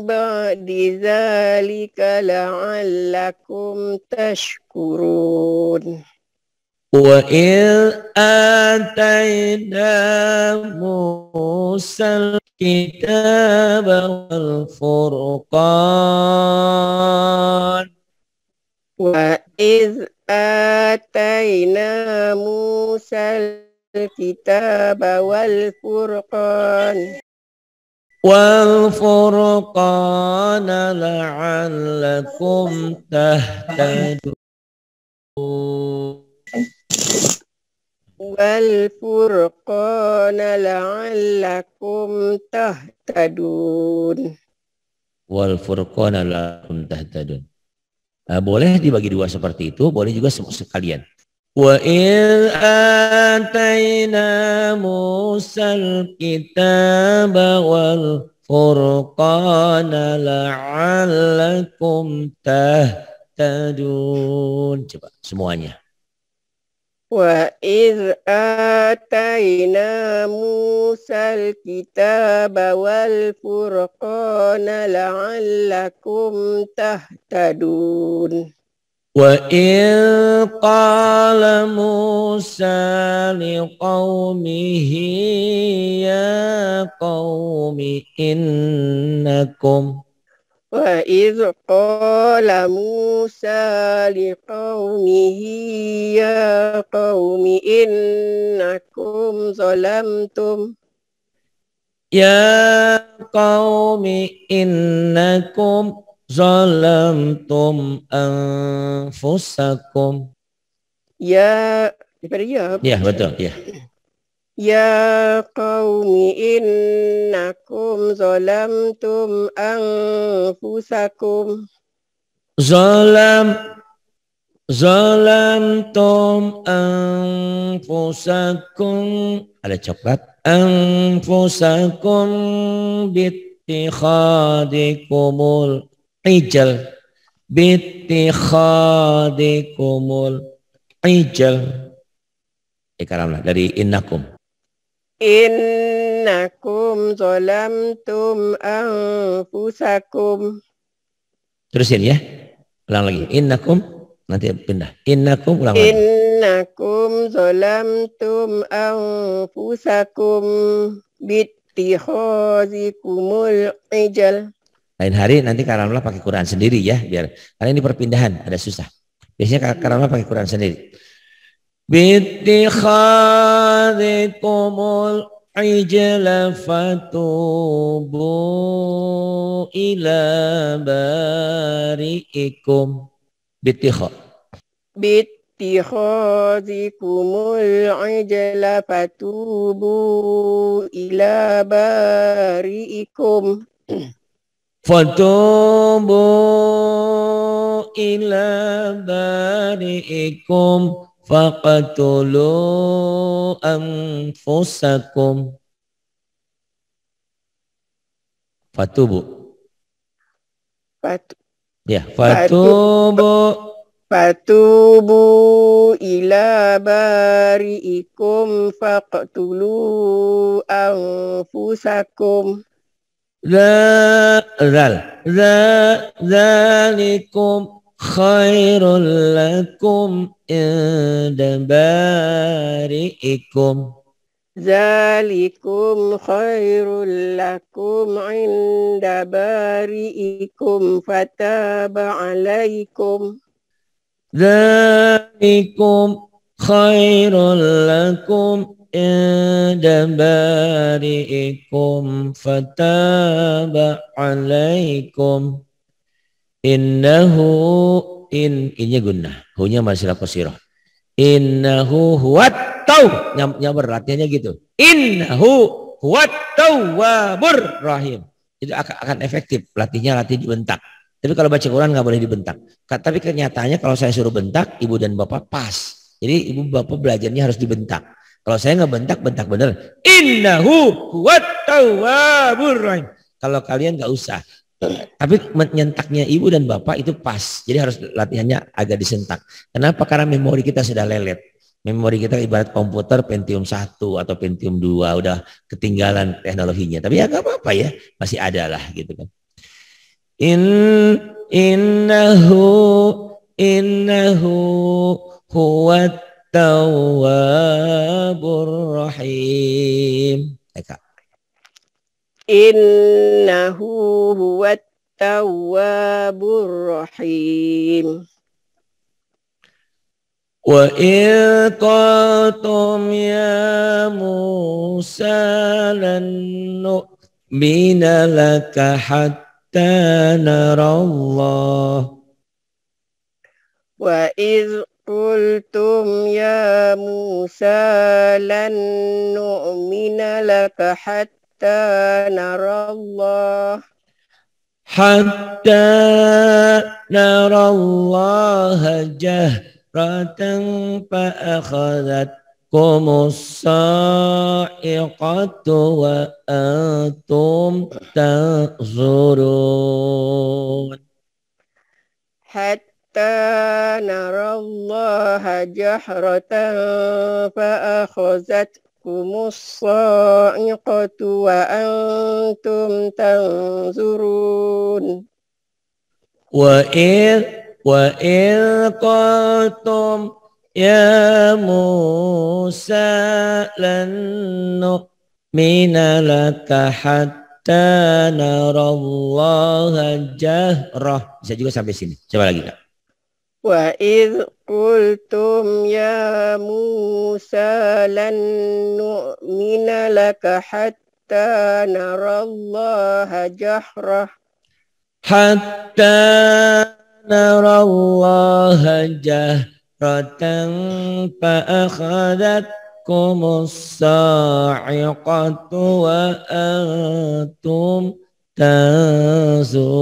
ba'di dzalika la'allakum tashkurun. Wa il atayna Musa al-kitab wal furqan. Wa iz atayna Musa al-kitab wal furqan. Wal furqana la'allakum tahtadun. Wal furqana la'allakum tahtadun. Wal furqana la'allakum tahtadun. Boleh dibagi dua seperti itu, boleh juga sekalian. Wa il atayna Musal kitaba wal furqana la'allakum tahtadun. Coba semuanya. Wa iz atayna Musal kitaba wal furqana la'allakum tahtadun. وَإِذْ قَالَ مُوسَى لِقَوْمِهِ يَا قَوْمِ إِنَّكُمْ Wa idh qala Musa liqaumihi ya qaumi innakum zalamtum Ya qaumi innakum zalamtum anfusakum. ya daripada ya Ya, betul, ya. ya qaumi innakum zalamtum anfusakum Zalamtum anfusakum. Ada coklat. Anfusakum bittikhadikumul ijal. Bittikhadikumul ijal. Karamlah dari innakum. innakum zalamtum anfusakum. Terusin ya. Ulang lagi. Innakum. Nanti pindah. Innakum ulang lagi. Innakum zalamtum anfusakum bittikhazikumul ijal. Lain hari nanti Karamlah pakai Quran sendiri ya, biar karena ini perpindahan ada susah. Biasanya Karamlah pakai Quran sendiri. Bittikhadikumul ijla fatubu ila bari'ikum. Bittikhazikumul ijla fatubu ila bari'ikum. Fatubu ila bari'ikum faqatulu anfusakum. Fatubu. Ya, Fatubu ila bari'ikum faqtulu anfusakum. Zalikum khairul lakum inda bari'ikum. Zalikum khairul lakum inda bari'ikum fataba alaikum. Zalikum khairul lakum inda bari'ikum fataba alaikum. Innahu innya gunnah, hunya masih qasirah. Innahu huwat tau, nyabar latihannya gitu. Innahu huwat tawwabur rahim. Itu akan efektif latihnya, latih dibentak. Tapi kalau baca Quran nggak boleh dibentak. Tapi kenyataannya kalau saya suruh bentak, ibu dan bapak pas. Jadi ibu bapak belajarnya harus dibentak. Kalau saya nggak bentak bener. Innahu huwat tawwabur rahim. Kalau kalian nggak usah. Tapi menyentaknya ibu dan bapak itu pas. Jadi harus latihannya agak disentak. Kenapa? Karena memori kita sudah lelet. Memori kita ibarat komputer Pentium 1 atau Pentium 2 udah ketinggalan teknologinya. Tapi ya nggak apa-apa ya, masih ada lah gitu kan. Innahu huwat tawwabur rahim. Innahu huwat tawwabur rahim. Wa idh qultum ya Musa lan nu'mina laka hatta narallah. Wa idh qultum ya Musa lan nu'mina laka hatta narallah. Hatta narallah jahratan fa akhadhatkumus sa'iqatu wa antum tanzurun. Hatta narallaha jahratan fa akhadhatkumus sa'iqatu wa antum tanzurun. Wa idh qultum ya Musa lan nu'mina laka hatta hatta narallaha jahrah. Bisa juga sampai sini. Coba lagi Kak. Wa idh qultum ya Musa lan nu'mina laka hatta narallaha jahrah. Hatta narallaha jahratan fa akhadhatkumus sa'iqatu wa antum tanzurun.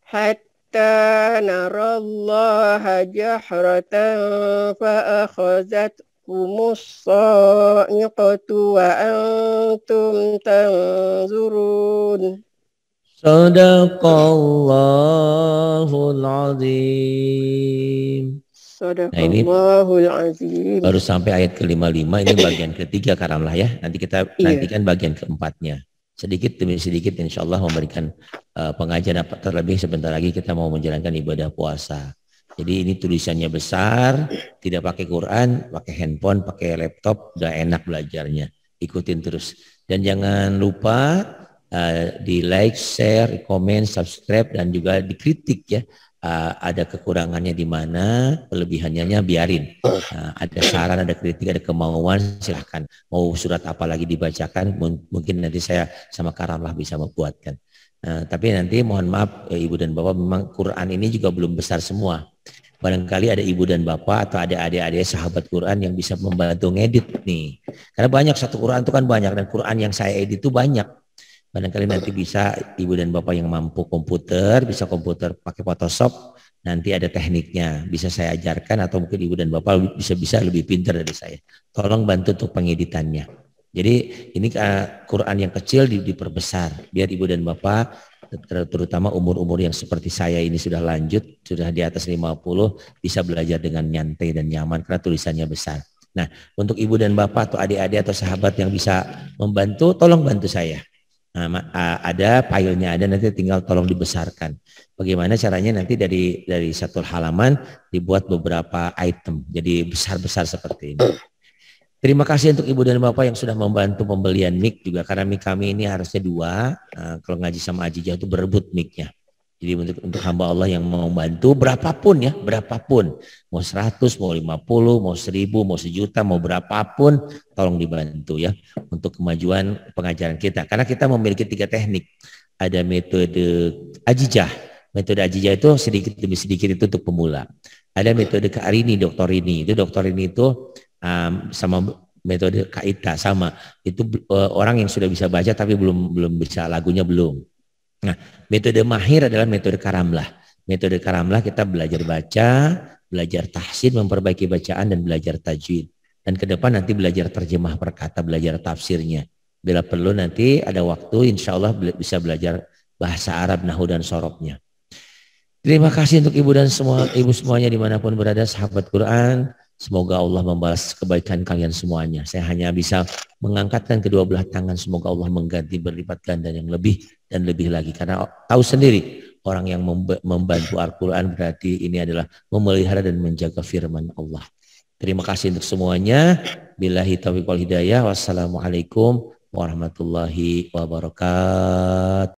Hatta narallaha jahratan fa akhadhatkumus sa'iqatu wa antum tanzurun. Sadaqallahul azim. Nah ini baru sampai ayat ke-55, ini bagian ketiga karamlah ya. Nanti kita nantikan bagian keempatnya. Sedikit demi sedikit insya Allah memberikan pengajian terlebih sebentar lagi kita mau menjalankan ibadah puasa. Jadi ini tulisannya besar, tidak pakai Quran, pakai handphone, pakai laptop, udah enak belajarnya. Ikutin terus. Dan jangan lupa di like, share, komen, subscribe, dan juga dikritik ya. Ada kekurangannya di mana, kelebihannya biarin. Ada saran, ada kritik, ada kemauan, silahkan. Mau surat apa lagi dibacakan, mungkin nanti saya sama Karamlah bisa membuatkan. Tapi nanti mohon maaf Ibu dan Bapak, memang Quran ini juga belum besar semua. Barangkali ada ibu dan bapak atau ada adik-adik sahabat Quran yang bisa membantu ngedit nih. Karena banyak, satu Quran itu kan banyak, dan Quran yang saya edit itu banyak. Barangkali nanti bisa ibu dan bapak yang mampu komputer, bisa komputer pakai Photoshop, nanti ada tekniknya, bisa saya ajarkan, atau mungkin ibu dan bapak bisa lebih pintar dari saya. Tolong bantu untuk pengeditannya. Jadi ini Quran yang kecil diperbesar, biar ibu dan bapak, terutama umur-umur yang seperti saya ini sudah lanjut, sudah di atas 50, bisa belajar dengan nyantai dan nyaman karena tulisannya besar. Nah, untuk ibu dan bapak atau adik-adik atau sahabat yang bisa membantu, tolong bantu saya. Nah, ada filenya, ada, nanti tinggal tolong dibesarkan. Bagaimana caranya? Nanti dari satu halaman dibuat beberapa item, jadi besar-besar seperti ini. Terima kasih untuk ibu dan bapak yang sudah membantu pembelian mic juga, karena mic kami ini harusnya 2. Kalau ngaji sama Ajijah itu berebut mic-nya. Jadi untuk hamba Allah yang mau bantu berapapun ya, berapapun, mau 100, mau 50, mau 1000, mau 1.000.000, mau berapapun, tolong dibantu ya untuk kemajuan pengajaran kita. Karena kita memiliki 3 teknik. Ada metode Ajijah. Metode Ajijah itu sedikit demi sedikit itu untuk pemula. Ada metode Kak Rini, Dr. Rini. Itu Dr. Rini itu sama metode Kak Ita sama. Itu orang yang sudah bisa baca tapi belum bisa lagunya belum. Nah, metode mahir adalah metode Karamlah. Metode Karamlah kita belajar baca, belajar tahsin, memperbaiki bacaan, dan belajar tajwid. Dan ke depan nanti belajar terjemah perkata, belajar tafsirnya. Bila perlu nanti ada waktu, insya Allah bisa belajar bahasa Arab, nahu dan sorobnya. Terima kasih untuk ibu dan ibu semuanya dimanapun berada, sahabat Quran. Semoga Allah membalas kebaikan kalian semuanya. Saya hanya bisa mengangkatkan kedua belah tangan. Semoga Allah mengganti berlipat ganda yang lebih dan lebih lagi. Karena tahu sendiri, orang yang membantu Al-Quran berarti ini adalah memelihara dan menjaga firman Allah. Terima kasih untuk semuanya. Billahi taufiq wal hidayah. Wassalamualaikum warahmatullahi wabarakatuh.